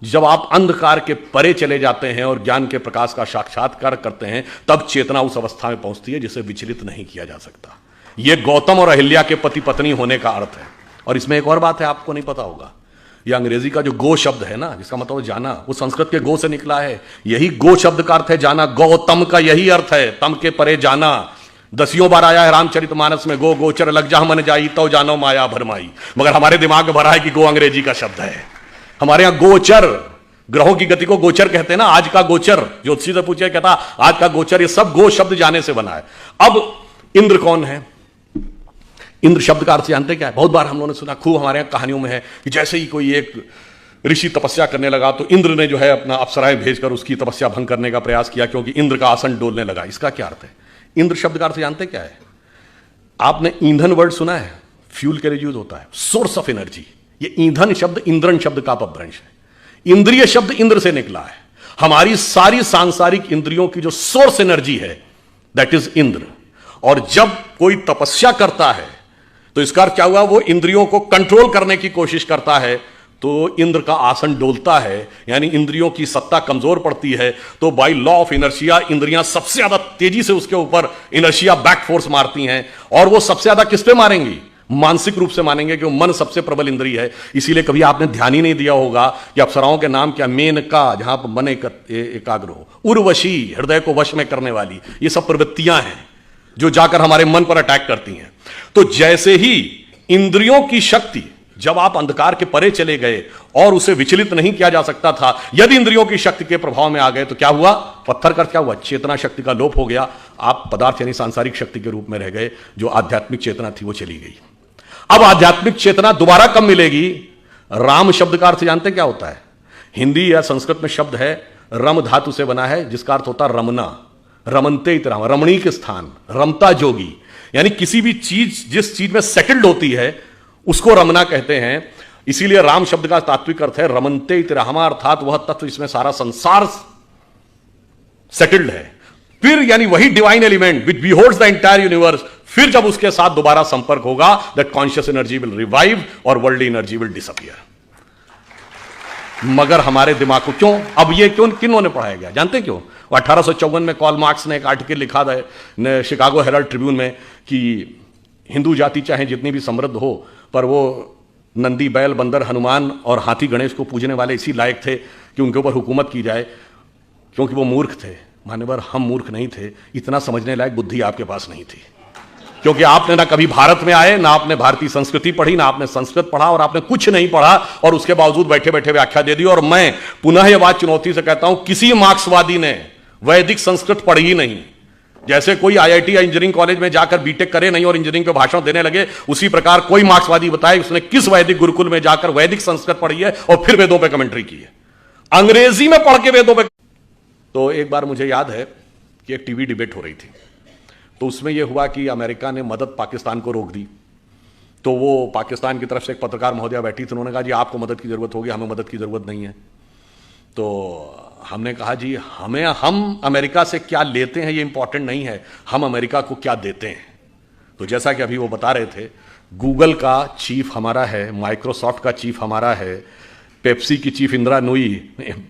जब आप अंधकार के परे चले जाते हैं और ज्ञान के प्रकाश का साक्षात्कार करते हैं, तब चेतना उस अवस्था में पहुंचती है जिसे विचलित नहीं किया जा सकता। यह गौतम और अहिल्या के पति पत्नी होने का अर्थ है। और इसमें एक और बात है, आपको नहीं पता होगा, यह अंग्रेजी का जो गो शब्द है ना, जिसका मतलब जाना, वो संस्कृत के गो से निकला है। यही गो शब्द का अर्थ है जाना, गौतम का यही अर्थ है, तम के परे जाना। 10 बार आया है रामचरितमानस में, गो गोचर लग जा मन जाई तो जानो माया भरमाई। मगर हमारे दिमाग में भरा है कि गो अंग्रेजी का शब्द है। हमारे यहां गोचर, ग्रहों की गति को गोचर कहते हैं ना, आज का गोचर, ज्योतिषी से पूछे कहता आज का गोचर, ये सब गो शब्द जाने से बना है। अब इंद्र कौन है? इंद्र शब्द का अर्थ जानते क्या है? बहुत बार हम लोगों ने सुना, खूब हमारे यहां कहानियों में है कि जैसे ही कोई एक ऋषि तपस्या करने लगा तो इंद्र ने जो है अपना अप्सराएं भेजकर उसकी तपस्या भंग करने का प्रयास किया, क्योंकि इंद्र का आसन डोलने लगा। इसका क्या अर्थ है? इंद्र शब्द का अर्थ जानते क्या है? आपने ईंधन वर्ड सुना है? फ्यूल के लिए यूज होता है, सोर्स ऑफ एनर्जी। ये ईंधन शब्द इंद्रन शब्द का अपभ्रंश है। इंद्रिय शब्द इंद्र से निकला है। हमारी सारी सांसारिक इंद्रियों की जो सोर्स एनर्जी है दैट इज इंद्र। और जब कोई तपस्या करता है तो इसका अर्थ क्या हुआ? वो इंद्रियों को कंट्रोल करने की कोशिश करता है तो इंद्र का आसन डोलता है, यानी इंद्रियों की सत्ता कमजोर पड़ती है। तो बाय लॉ ऑफ इनर्शिया इंद्रियां सबसे ज्यादा तेजी से उसके ऊपर इनर्शिया बैक फोर्स मारती हैं। और वो सबसे ज्यादा किस पे मारेंगी? मानसिक रूप से मानेंगे, कि मन सबसे प्रबल इंद्रिय है। इसीलिए कभी आपने ध्यान ही नहीं दिया होगा कि अप्सराओं के नाम क्या? मेनका, जहां पर मन एकाग्र हो, उर्वशी, हृदय को वश में करने वाली, ये सब प्रवृत्तियां हैं जो जाकर हमारे मन पर अटैक करती हैं। तो जैसे ही इंद्रियों की शक्ति, जब आप अंधकार के परे चले गए और उसे विचलित नहीं किया जा सकता था, यदि इंद्रियों की शक्ति के प्रभाव में आ गए तो क्या हुआ? पत्थर का क्या हुआ? चेतना शक्ति का लोप हो गया। आप पदार्थ यानी सांसारिक शक्ति के रूप में रह गए। जो आध्यात्मिक चेतना थी वो चली गई। अब आध्यात्मिक चेतना दोबारा कब मिलेगी? राम शब्द का अर्थ जानते क्या होता है? हिंदी या संस्कृत में शब्द है, रम धातु से बना है, जिसका अर्थ होता है रमना, रमनते इतराम, रमणीक स्थान, रमता जोगी। यानी किसी भी चीज जिस चीज में सेटल्ड होती है उसको रमना कहते हैं। इसीलिए राम शब्द का तात्विक अर्थ है रमनते इतरामा, अर्थात वह तत्व जिसमें सारा संसार सेटल्ड है। फिर यानी वही divine element which beholds the entire universe, फिर जब उसके साथ दोबारा संपर्क होगा that conscious energy will revive और वर्ल्ड एनर्जी विल डिसअपियर। मगर हमारे दिमाग को क्यों, अब ये क्यों, किन्होंने पढ़ाया गया जानते क्यों? 1854 में कार्ल मार्क्स ने एक आर्टिकल लिखा था शिकागो हेराल्ड ट्रिब्यून में कि हिंदू जाति चाहे जितनी भी समृद्ध हो, पर वो नंदी, बैल, बंदर, हनुमान और हाथी गणेश को पूजने वाले इसी लायक थे कि उनके ऊपर हुकूमत की जाए, क्योंकि वो मूर्ख थे। मान्यवर, हम मूर्ख नहीं थे, इतना समझने लायक बुद्धि आपके पास नहीं थी, क्योंकि आपने ना कभी भारत में आए, ना आपने भारतीय संस्कृति पढ़ी, ना आपने संस्कृत पढ़ा, और आपने कुछ नहीं पढ़ा, और उसके बावजूद बैठे बैठे व्याख्या दे दी। और मैं पुनः यह बात चुनौती से कहता हूं, किसी मार्क्सवादी ने वैदिक संस्कृत पढ़ी ही नहीं। जैसे कोई आईआईटी या इंजीनियरिंग कॉलेज में जाकर बीटेक करे नहीं और इंजीनियरिंग पे भाषण देने लगे, उसी प्रकार कोई मार्क्सवादी बताए उसने किस वैदिक गुरुकुल में जाकर वैदिक संस्कृत पढ़ी है और फिर वेदों पे कमेंट्री की है, अंग्रेजी में पढ़ के वेदों पे। तो एक बार मुझे याद है कि एक टीवी डिबेट हो रही थी, तो उसमें यह हुआ कि अमेरिका ने मदद पाकिस्तान को रोक दी। तो वो पाकिस्तान की तरफ से एक पत्रकार महोदया बैठी थी, उन्होंने कहा जी आपको मदद की जरूरत होगी, हमें मदद की जरूरत नहीं है। तो हमने कहा जी हम अमेरिका से क्या लेते हैं ये इंपॉर्टेंट नहीं है, हम अमेरिका को क्या देते हैं। तो जैसा कि अभी वो बता रहे थे, गूगल का चीफ हमारा है, माइक्रोसॉफ्ट का चीफ हमारा है, पेप्सी की चीफ इंदिरा नूई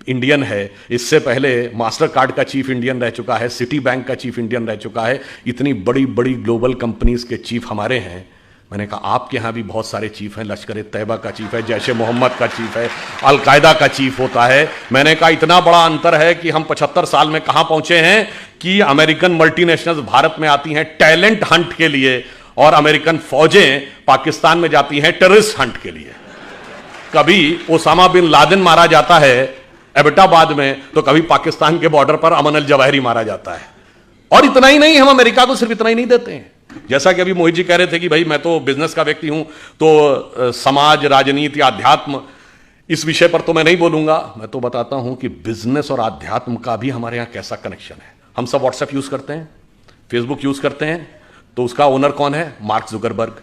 इंडियन है, इससे पहले मास्टर कार्ड का चीफ इंडियन रह चुका है, सिटी बैंक का चीफ इंडियन रह चुका है, इतनी बड़ी बड़ी ग्लोबल कंपनीज के चीफ हमारे हैं। मैंने कहा आपके यहाँ भी बहुत सारे चीफ हैं, लश्कर तैयबा का चीफ है, जैश ए मोहम्मद का चीफ है, अलकायदा का चीफ होता है। मैंने कहा इतना बड़ा अंतर है कि हम 75 साल में कहाँ पहुंचे हैं कि अमेरिकन मल्टीनेशनल्स भारत में आती हैं टैलेंट हंट के लिए, और अमेरिकन फौजें पाकिस्तान में जाती हैं टेररिस्ट हंट के लिए। कभी ओसामा बिन लादेन मारा जाता है एबटाबाद में, तो कभी पाकिस्तान के बॉर्डर पर अमन अल जवाहिरी मारा जाता है। और इतना ही नहीं, हम अमेरिका को सिर्फ इतना ही नहीं देते हैं। जैसा कि अभी मोहित जी कह रहे थे कि भाई मैं तो बिजनेस का व्यक्ति हूं, तो समाज, राजनीति, आध्यात्म, इस विषय पर तो मैं नहीं बोलूंगा। मैं तो बताता हूं कि बिजनेस और आध्यात्म का भी हमारे यहां कैसा कनेक्शन है। हम सब व्हाट्सएप यूज करते हैं, फेसबुक यूज करते हैं, तो उसका ओनर कौन है? Mark Zuckerberg.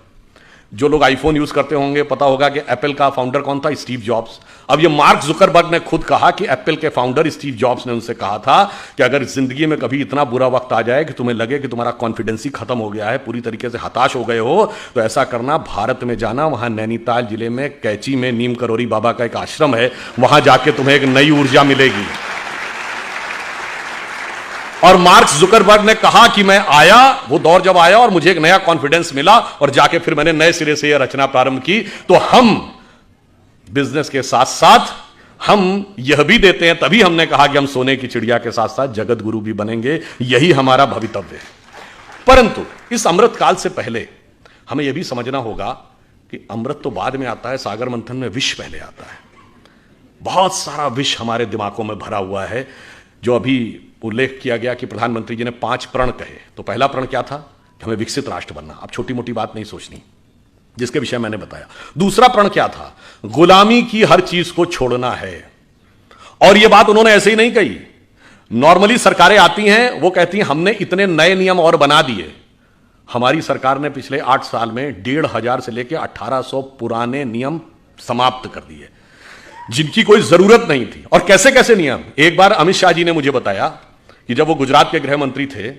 जो लोग आईफोन यूज करते होंगे पता होगा कि एप्पल का फाउंडर कौन था? Steve jobs. अब ये मार्क जुकरबर्ग ने खुद कहा कि एप्पल के फाउंडर स्टीव जॉब्स ने उनसे कहा था कि अगर जिंदगी में कभी इतना बुरा वक्त आ जाए कि तुम्हें लगे कि तुम्हारा कॉन्फिडेंस ही खत्म हो गया है, पूरी तरीके से हताश हो गए हो, तो ऐसा करना, भारत में जाना, वहां नैनीताल जिले में कैची में नीम करोरी बाबा का एक आश्रम है, वहां जाके तुम्हें एक नई ऊर्जा मिलेगी। और मार्क जुकरबर्ग ने कहा कि मैं आया, वो दौर जब आया और मुझे एक नया कॉन्फिडेंस मिला और जाके फिर मैंने नए सिरे से यह रचना प्रारंभ की। तो हम बिजनेस के साथ साथ हम यह भी देते हैं, तभी हमने कहा कि हम सोने की चिड़िया के साथ साथ जगत गुरु भी बनेंगे, यही हमारा भवितव्य है। परंतु इस अमृत काल से पहले हमें यह भी समझना होगा कि अमृत तो बाद में आता है, सागर मंथन में विष पहले आता है। बहुत सारा विष हमारे दिमागों में भरा हुआ है। जो अभी उल्लेख किया गया कि प्रधानमंत्री जी ने 5 प्रण कहे, तो पहला प्रण क्या था कि हमें विकसित राष्ट्र बनना। अब छोटी मोटी बात नहीं सोचनी, जिसके विषय मैंने बताया। दूसरा प्रण क्या था? गुलामी की हर चीज को छोड़ना है। और यह बात उन्होंने ऐसे ही नहीं कही। नॉर्मली सरकारें आती हैं, वो कहती हैं हमने इतने नए नियम और बना दिए। हमारी सरकार ने पिछले 8 साल में 1500 से लेकर 1800 पुराने नियम समाप्त कर दिए, जिनकी कोई जरूरत नहीं थी। और कैसे कैसे नियम? एक बार अमित शाह जी ने मुझे बताया कि जब वो गुजरात के गृह मंत्री थे,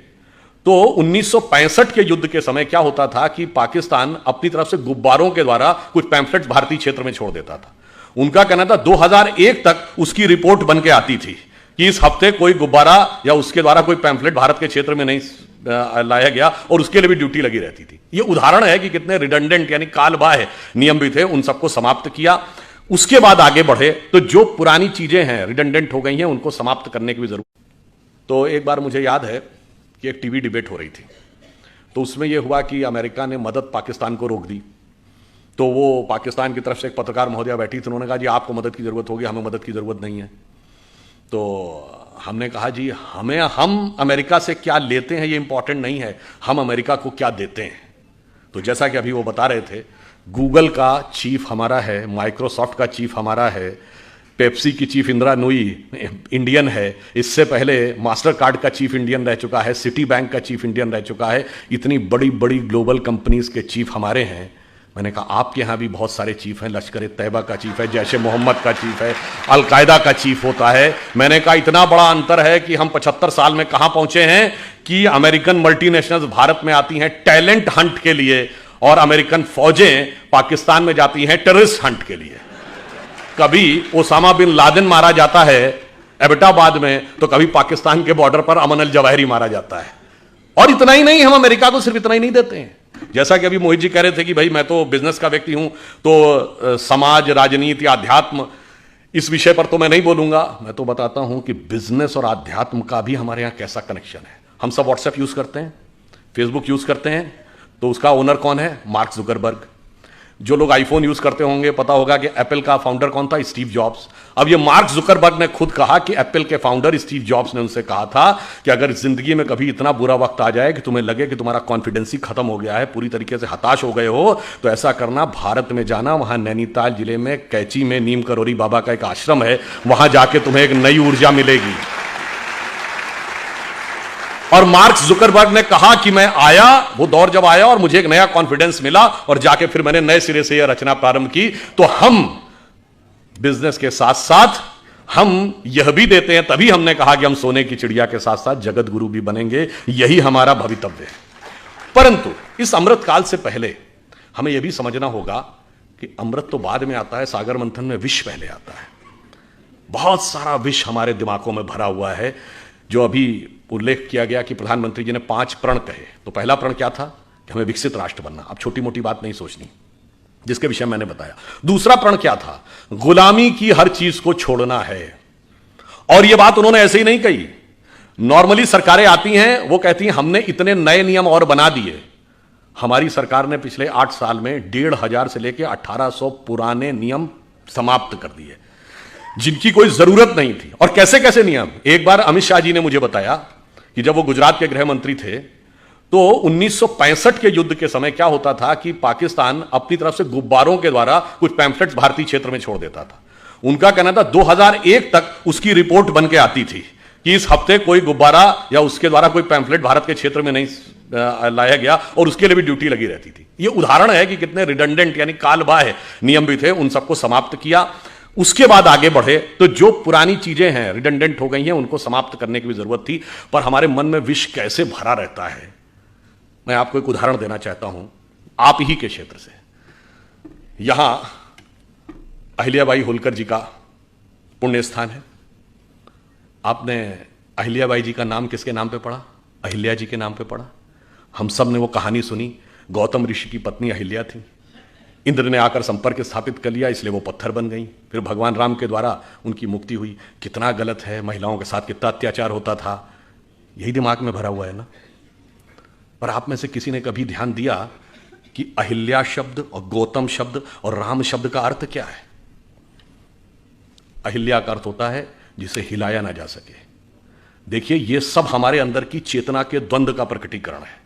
तो 1965 के युद्ध के समय क्या होता था कि पाकिस्तान अपनी तरफ से गुब्बारों के द्वारा कुछ पैम्फलेट्स भारतीय क्षेत्र में छोड़ देता था। उनका कहना था 2001 तक उसकी रिपोर्ट बन के आती थी कि इस हफ्ते कोई गुब्बारा या उसके द्वारा कोई पैम्फलेट भारत के क्षेत्र में नहीं लाया गया, और उसके लिए भी ड्यूटी लगी रहती थी। यह उदाहरण है कि कितने रिडंडेंट यानी कालबाह्य नियम भी थे, उन सबको समाप्त किया। उसके बाद आगे बढ़े तो जो पुरानी चीजें हैं, रिडंडेंट हो गई हैं, उनको समाप्त करने की भी जरूरत। तो एक बार मुझे याद है कि एक टीवी डिबेट हो रही थी, तो उसमें यह हुआ कि अमेरिका ने मदद पाकिस्तान को रोक दी। तो वो पाकिस्तान की तरफ से एक पत्रकार महोदया बैठी थी, उन्होंने कहा जी आपको मदद की जरूरत होगी, हमें मदद की जरूरत नहीं है। तो हमने कहा जी हम अमेरिका से क्या लेते हैं ये इंपॉर्टेंट नहीं है, हम अमेरिका को क्या देते हैं। तो जैसा कि अभी वो बता रहे थे, गूगल का चीफ हमारा है, माइक्रोसॉफ्ट का चीफ हमारा है, पेप्सी की चीफ इंदिरा नूई इंडियन है, इससे पहले मास्टर कार्ड का चीफ इंडियन रह चुका है, सिटी बैंक का चीफ इंडियन रह चुका है। इतनी बड़ी बड़ी ग्लोबल कंपनीज के चीफ हमारे हैं। मैंने कहा आपके यहाँ भी बहुत सारे चीफ हैं, लश्कर ए तैयबा का चीफ है, जैश ए मोहम्मद का चीफ है, अलकायदा का चीफ होता है। मैंने कहा इतना बड़ा अंतर है कि हम 75 साल में कहां पहुंचे हैं कि अमेरिकन मल्टीनेशनल्स भारत में आती हैं टैलेंट हंट के लिए, और अमेरिकन फौजें पाकिस्तान में जाती हैं टेररिस्ट हंट के लिए। कभी ओसामा बिन लादेन मारा जाता है एबटाबाद में, तो कभी पाकिस्तान के बॉर्डर पर अमन अल जवाहिरी मारा जाता है। और इतना ही नहीं, हम अमेरिका को सिर्फ इतना ही नहीं देते हैं। जैसा कि अभी मोहित जी कह रहे थे कि भाई मैं तो बिजनेस का व्यक्ति हूं, तो समाज, राजनीति, आध्यात्म, इस विषय पर तो मैं नहीं बोलूंगा। मैं तो बताता हूं कि बिजनेस और आध्यात्म का भी हमारे यहां कैसा कनेक्शन है। हम सब व्हाट्सएप यूज करते हैं, फेसबुक यूज करते हैं, तो उसका ओनर कौन है? Mark Zuckerberg. जो लोग आईफोन यूज करते होंगे, पता होगा कि एप्पल का फाउंडर कौन था? Steve jobs. अब ये मार्क जुकरबर्ग ने खुद कहा कि एप्पल के फाउंडर स्टीव जॉब्स ने उनसे कहा था कि अगर जिंदगी में कभी इतना बुरा वक्त आ जाए कि तुम्हें लगे कि तुम्हारा कॉन्फिडेंस ही खत्म हो गया है, पूरी तरीके से हताश हो गए हो, तो ऐसा करना, भारत में जाना, वहां नैनीताल जिले में कैची में नीम करोरी बाबा का एक आश्रम है, वहां जाके तुम्हें एक नई ऊर्जा मिलेगी। और मार्क जुकरबर्ग ने कहा कि मैं आया, वो दौर जब आया और मुझे एक नया कॉन्फिडेंस मिला और जाके फिर मैंने नए सिरे से यह रचना प्रारंभ की। तो हम बिजनेस के साथ साथ हम यह भी देते हैं, तभी हमने कहा कि हम सोने की चिड़िया के साथ साथ जगत गुरु भी बनेंगे, यही हमारा भवितव्य है। परंतु इस अमृत काल से पहले हमें यह भी समझना होगा कि अमृत तो बाद में आता है, सागर मंथन में विष पहले आता है। बहुत सारा विष हमारे दिमागों में भरा हुआ है। जो अभी उल्लेख किया गया कि प्रधानमंत्री जी ने 5 प्रण कहे, तो पहला प्रण क्या था कि हमें विकसित राष्ट्र बनना। अब छोटी मोटी बात नहीं सोचनी, जिसके विषय मैंने बताया। दूसरा प्रण क्या था? गुलामी की हर चीज को छोड़ना है। और यह बात उन्होंने ऐसे ही नहीं कही। नॉर्मली सरकारें आती हैं, वो कहती हैं हमने इतने नए नियम और बना दिए। हमारी सरकार ने पिछले 8 साल में 1500 से लेकर 1800 पुराने नियम समाप्त कर दिए, जिनकी कोई जरूरत नहीं थी। और कैसे कैसे नियम? एक बार अमित शाह जी ने मुझे बताया कि जब वो गुजरात के गृह मंत्री थे, तो 1965 के युद्ध के समय क्या होता था कि पाकिस्तान अपनी तरफ से गुब्बारों के द्वारा कुछ पैम्फलेट्स भारतीय क्षेत्र में छोड़ देता था। उनका कहना था 2001 तक उसकी रिपोर्ट बन के आती थी कि इस हफ्ते कोई गुब्बारा या उसके द्वारा कोई पैम्फलेट भारत के क्षेत्र में नहीं लाया गया, और उसके लिए भी ड्यूटी लगी रहती थी। यह उदाहरण है कि कितने रिडंडेंट यानी कालबाह्य नियम भी थे, उन सबको समाप्त किया। उसके बाद आगे बढ़े तो जो पुरानी चीजें हैं, रिडंडेंट हो गई हैं, उनको समाप्त करने की भी जरूरत थी। पर हमारे मन में विष कैसे भरा रहता है, मैं आपको एक उदाहरण देना चाहता हूं आप ही के क्षेत्र से। यहां अहिल्याबाई होलकर जी का पुण्य स्थान है। आपने अहिल्याबाई जी का नाम किसके नाम पे पड़ा? अहिल्या जी के नाम पे पड़ा। हम सब ने वो कहानी सुनी, गौतम ऋषि की पत्नी अहिल्या थी, इंद्र ने आकर संपर्क स्थापित कर लिया, इसलिए वो पत्थर बन गई। फिर भगवान राम के द्वारा उनकी मुक्ति हुई। कितना गलत है, महिलाओं के साथ कितना अत्याचार होता था, यही दिमाग में भरा हुआ है ना। पर आप में से किसी ने कभी ध्यान दिया कि अहिल्या शब्द और गौतम शब्द और राम शब्द का अर्थ क्या है? अहिल्या का अर्थ होता है जिसे हिलाया ना जा सके। देखिए, ये सब हमारे अंदर की चेतना के द्वंद्व का प्रकटीकरण है।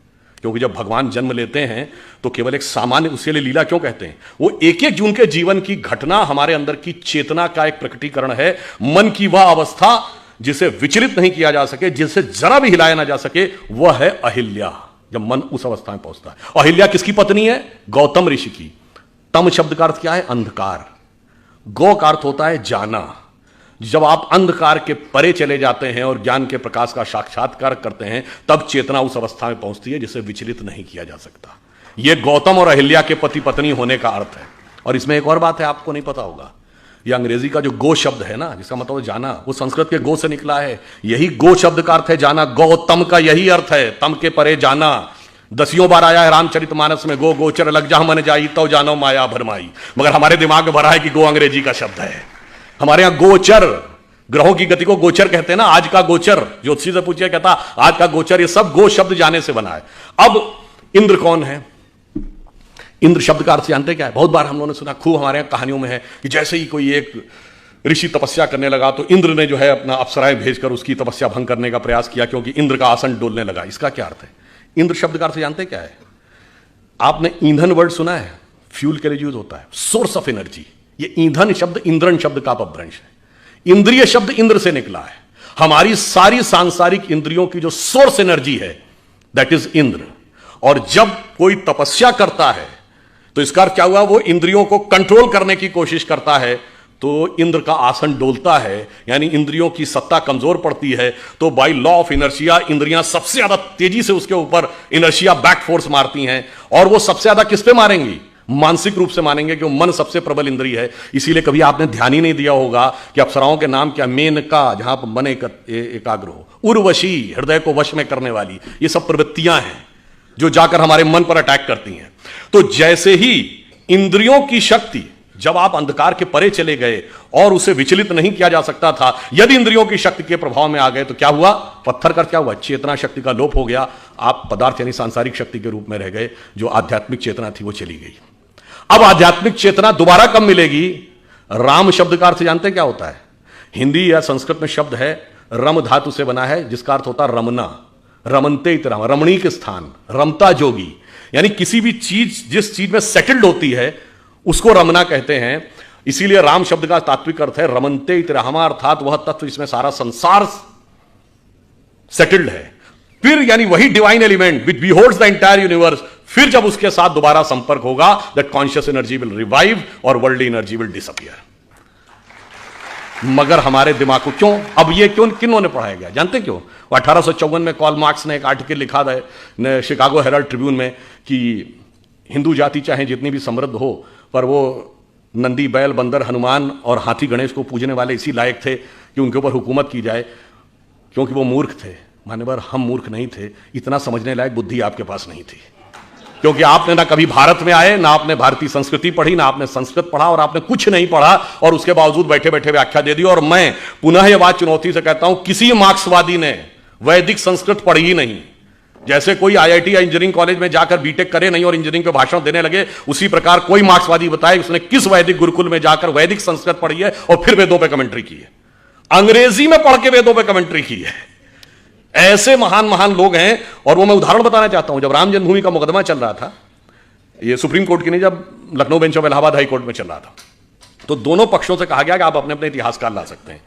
क्योंकि जब भगवान जन्म लेते हैं तो केवल एक सामान्य, उसके लिए लीला क्यों कहते हैं? वो एक एक जून के जीवन की घटना हमारे अंदर की चेतना का एक प्रकटीकरण है। मन की वह अवस्था जिसे विचलित नहीं किया जा सके, जिसे जरा भी हिलाया ना जा सके, वह है अहिल्या। जब मन उस अवस्था में पहुंचता है। अहिल्या किसकी पत्नी है? गौतम ऋषि की। तम शब्द का अर्थ क्या है? अंधकार। गौ का अर्थ होता है जाना। जब आप अंधकार के परे चले जाते हैं और ज्ञान के प्रकाश का साक्षात्कार करते हैं, तब चेतना उस अवस्था में पहुंचती है जिसे विचलित नहीं किया जा सकता। यह गौतम और अहिल्या के पति पत्नी होने का अर्थ है। और इसमें एक और बात है, आपको नहीं पता होगा, यह अंग्रेजी का जो गो शब्द है ना, जिसका मतलब जाना, वो संस्कृत के गो से निकला है। यही गो शब्द का अर्थ है जाना। गौतम का यही अर्थ है, तम के परे जाना। 10 बार आया है रामचरितमानस में, गो गोचर लग जा मन जाई तो जानो माया भरमाई। मगर हमारे दिमाग में भरा है कि गो अंग्रेजी का शब्द है। हमारे यहां गोचर, ग्रहों की गति को गोचर कहते हैं ना। आज का गोचर, ज्योतिषी से पूछिए, कहता आज का गोचर, ये सब गो शब्द जाने से बना है। अब इंद्र कौन है? इंद्र शब्द का अर्थ जानते क्या है? बहुत बार हम लोगों ने सुना, खूब हमारे यहां कहानियों में है कि जैसे ही कोई एक ऋषि तपस्या करने लगा तो इंद्र ने जो है अपना अप्सराएं भेजकर उसकी तपस्या भंग करने का प्रयास किया, क्योंकि इंद्र का आसन डोलने लगा। इसका क्या अर्थ है? इंद्र शब्द का अर्थ जानते क्या है? आपने ईंधन वर्ड सुना है? फ्यूल के लिए यूज होता है, सोर्स ऑफ एनर्जी। ये ईंधन शब्द इंद्रन शब्द का अपभ्रंश है। इंद्रिय शब्द इंद्र से निकला है। हमारी सारी सांसारिक इंद्रियों की जो सोर्स एनर्जी है, दैट इज इंद्र। और जब कोई तपस्या करता है तो इसका अर्थ क्या हुआ? वो इंद्रियों को कंट्रोल करने की कोशिश करता है, तो इंद्र का आसन डोलता है, यानी इंद्रियों की सत्ता कमजोर पड़ती है। तो बाय लॉ ऑफ इनर्शिया इंद्रियां सबसे ज्यादा तेजी से उसके ऊपर इनर्शिया बैक फोर्स मारती हैं। और वो सबसे ज्यादा किस पे मारेंगी? मानसिक रूप से मानेंगे, कि मन सबसे प्रबल इंद्रिय है। इसीलिए कभी आपने ध्यान ही नहीं दिया होगा कि अप्सराओं के नाम क्या? मेनका, जहां पर मन एकाग्र हो, उर्वशी, हृदय को वश में करने वाली। ये सब प्रवृत्तियां हैं जो जाकर हमारे मन पर अटैक करती हैं। तो जैसे ही इंद्रियों की शक्ति, जब आप अंधकार के परे चले गए और उसे विचलित नहीं किया जा सकता था, यदि इंद्रियों की शक्ति के प्रभाव में आ गए तो क्या हुआ? पत्थर का क्या हुआ? चेतना शक्ति का लोप हो गया। आप पदार्थ यानी सांसारिक शक्ति के रूप में रह गए। जो आध्यात्मिक चेतना थी वो चली गई। अब आध्यात्मिक चेतना दोबारा कब मिलेगी? राम शब्द का अर्थ जानते क्या होता है? हिंदी या संस्कृत में शब्द है, रम धातु से बना है, जिसका अर्थ होता है रमना। रमनते इतराम, रमणीक स्थान, रमता जोगी। यानी किसी भी चीज जिस चीज में सेटल्ड होती है उसको रमना कहते हैं। इसीलिए राम शब्द का तात्विक अर्थ है रमनते इतरामा, अर्थात वह तत्व जिसमें सारा संसार सेटल्ड है। फिर यानी वही divine element which beholds the entire universe, फिर जब उसके साथ दोबारा संपर्क होगा, that conscious energy will revive और वर्ल्ड एनर्जी विल डिसअपियर। मगर हमारे दिमाग को क्यों, अब ये क्यों, किन्हों ने पढ़ाया गया जानते क्यों? 1854 में कार्ल मार्क्स ने एक आर्टिकल लिखा था शिकागो हेराल्ड ट्रिब्यून में कि हिंदू जाति चाहे जितनी भी समृद्ध हो, पर वो नंदी, बैल, बंदर, हनुमान और हाथी गणेश को पूजने वाले इसी लायक थे कि उनके ऊपर हुकूमत की जाए, क्योंकि वो मूर्ख थे। मान्यवर, हम मूर्ख नहीं थे, इतना समझने लायक बुद्धि आपके पास नहीं थी, क्योंकि आपने ना कभी भारत में आए, ना आपने भारतीय संस्कृति पढ़ी, ना आपने संस्कृत पढ़ा, और आपने कुछ नहीं पढ़ा, और उसके बावजूद बैठे बैठे व्याख्या दे दी। और मैं पुनः यह बात चुनौती से कहता हूं, किसी मार्क्सवादी ने वैदिक संस्कृत पढ़ी ही नहीं। जैसे कोई आईआईटी या इंजीनियरिंग कॉलेज में जाकर बीटेक करे नहीं और इंजीनियरिंग पे भाषण देने लगे, उसी प्रकार कोई मार्क्सवादी बताए उसने किस वैदिक गुरुकुल में जाकर वैदिक संस्कृत पढ़ी है और फिर वेदों पे कमेंट्री की है, अंग्रेजी में पढ़ के वेदों पे कमेंट्री की है। ऐसे महान महान लोग हैं। और वो मैं उदाहरण बताना चाहता हूं, जब राम जन्मभूमि का मुकदमा चल रहा था, ये सुप्रीम कोर्ट की नहीं, जब Lucknow bench of Allahabad high court में चल रहा था, तो दोनों पक्षों से कहा गया कि आप अपने अपने इतिहासकार ला सकते हैं।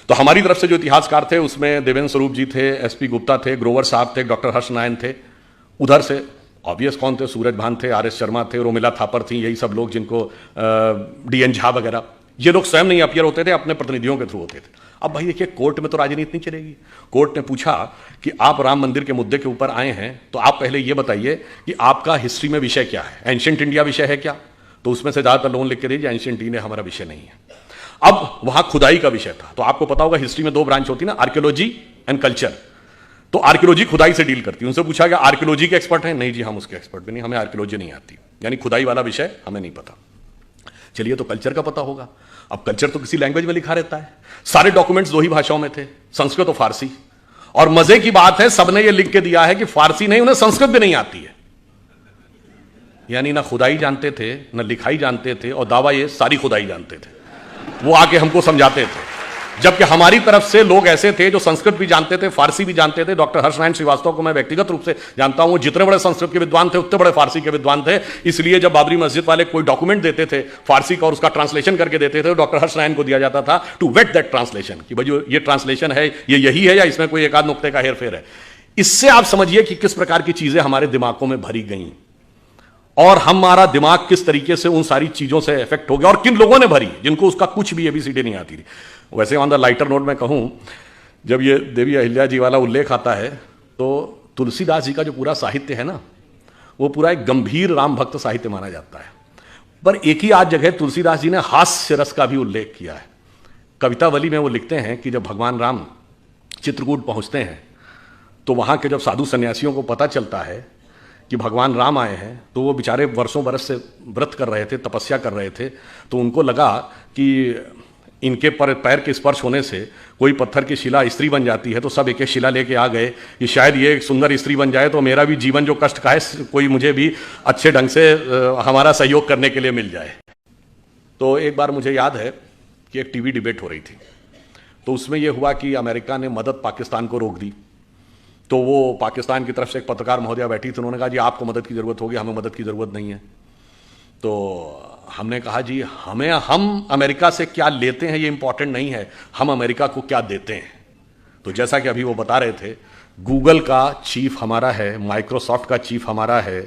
तो हमारी तरफ से जो इतिहासकार थे उसमें देवेंद्र स्वरूप जी थे, एसपी गुप्ता थे, ग्रोवर साहब थे, डॉक्टर हर्ष नारायण थे। उधर से ऑब्वियस कौन थे? सूरज भान थे, आर एस शर्मा थे, रोमिला थापर थी, यही सब लोग, जिनको डीएन झा वगैरह, ये लोग स्वयं नहीं अपीयर होते थे, अपने प्रतिनिधियों के थ्रू होते थे। अब भाई देखिए, कोर्ट में तो राजनीति नहीं चलेगी। कोर्ट ने पूछा कि आप राम मंदिर के मुद्दे के ऊपर आए हैं, तो आप पहले ये बताइए कि आपका हिस्ट्री में विषय क्या है? एंशिएंट इंडिया विषय है क्या? तो उसमें से ज्यादातर लोगों ने लिख के दीजिए एंशिएंट इंडिया हमारा विषय नहीं है। अब वहां खुदाई का विषय था, तो आपको पता होगा हिस्ट्री में 2 ब्रांच होती है ना, आर्कियोलॉजी एंड कल्चर, तो आर्कियोलॉजी खुदाई से डील करती है। उनसे पूछा कि आर्कियोलॉजी के एक्सपर्ट हैं? नहीं जी, हम उसके एक्सपर्ट भी नहीं, हमें आर्कियोलॉजी नहीं आती, यानी खुदाई वाला विषय हमें नहीं पता। चलिए, तो कल्चर का पता होगा। अब कल्चर तो किसी लैंग्वेज में लिखा रहता है, सारे डॉक्यूमेंट्स दो ही भाषाओं में थे, संस्कृत और फारसी। और मजे की बात है, सबने ये लिख के दिया है कि फारसी नहीं, उन्हें संस्कृत भी नहीं आती है, यानी ना खुदाई जानते थे ना लिखाई जानते थे, और दावा ये सारी खुदाई जानते थे। वो आके हमको समझाते थे, जबकि हमारी तरफ से लोग ऐसे थे जो संस्कृत भी जानते थे, फारसी भी जानते थे। डॉक्टर हर्षनारायण श्रीवास्तव को मैं व्यक्तिगत रूप से जानता हूं, जितने बड़े संस्कृत के विद्वान थे उतने बड़े फारसी के विद्वान थे। इसलिए जब बाबरी मस्जिद वाले कोई डॉक्यूमेंट देते थे फारसी का और उसका ट्रांसलेशन करके देते थे, तो डॉक्टर हर्षनारायण को दिया जाता था टू वेट दैट ट्रांसलेशन, कि भाई ये ट्रांसलेशन है, ये यही है या इसमें कोई एक आध नुक्ते का हेरफेर है। इससे आप समझिए कि किस प्रकार की चीजें हमारे दिमागों में भरी गई, और हमारा दिमाग किस तरीके से उन सारी चीजों से इफेक्ट हो गया, और किन लोगों ने भरी जिनको उसका कुछ भी एबीसीडी नहीं आती थी। वैसे ऑन द लाइटर नोट में कहूं, जब ये देवी अहिल्या जी वाला उल्लेख आता है, तो तुलसीदास जी का जो पूरा साहित्य है ना, वो पूरा एक गंभीर राम भक्त साहित्य माना जाता है। पर एक ही आज जगह तुलसीदास जी ने हास्य रस का भी उल्लेख किया है। कवितावली में वो लिखते हैं कि जब भगवान राम चित्रकूट पहुंचते हैं, तो वहां के जब साधु सन्यासियों को पता चलता है कि भगवान राम आए हैं, तो वो बेचारे वर्षों बरस से व्रत कर रहे थे, तपस्या कर रहे थे, तो उनको लगा कि इनके पैर के स्पर्श होने से कोई पत्थर की शिला स्त्री बन जाती है, तो सब एक एक शिला लेके आ गए कि शायद ये एक सुंदर स्त्री बन जाए तो मेरा भी जीवन जो कष्ट का है, कोई मुझे भी अच्छे ढंग से हमारा सहयोग करने के लिए मिल जाए। तो एक बार मुझे याद है कि एक टीवी डिबेट हो रही थी, तो उसमें यह हुआ कि अमेरिका ने मदद पाकिस्तान को रोक दी। तो वो पाकिस्तान की तरफ से एक पत्रकार महोदया बैठी थी, उन्होंने कहा जी आपको मदद की ज़रूरत होगी, हमें मदद की ज़रूरत नहीं है। तो हमने कहा जी हम अमेरिका से क्या लेते हैं ये इंपॉर्टेंट नहीं है, हम अमेरिका को क्या देते हैं। तो जैसा कि अभी वो बता रहे थे, गूगल का चीफ हमारा है, माइक्रोसॉफ्ट का चीफ हमारा है,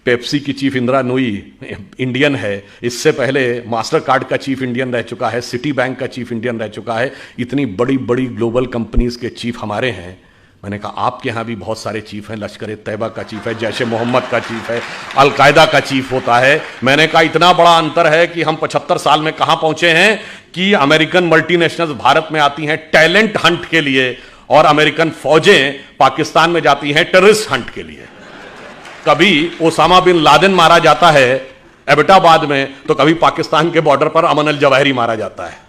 पेप्सी की चीफ इंदिरा नूई इंडियन है, इससे पहले मास्टर कार्ड का चीफ इंडियन रह चुका है, सिटी बैंक का चीफ इंडियन रह चुका है, इतनी बड़ी बड़ी ग्लोबल कंपनीज के चीफ हमारे हैं। मैंने कहा आपके यहाँ भी बहुत सारे चीफ हैं, लश्कर तैयबा का चीफ है, जैश ए मोहम्मद का चीफ है, अलकायदा का चीफ होता है। मैंने कहा इतना बड़ा अंतर है कि हम 75 साल में कहां पहुंचे हैं कि अमेरिकन मल्टीनेशनल्स भारत में आती हैं टैलेंट हंट के लिए, और अमेरिकन फौजें पाकिस्तान में जाती हैं टेररिस्ट हंट के लिए। कभी ओसामा बिन लादेन मारा जाता है एबटाबाद में, तो कभी पाकिस्तान के बॉर्डर पर अमन अल जवाहिरी मारा जाता है।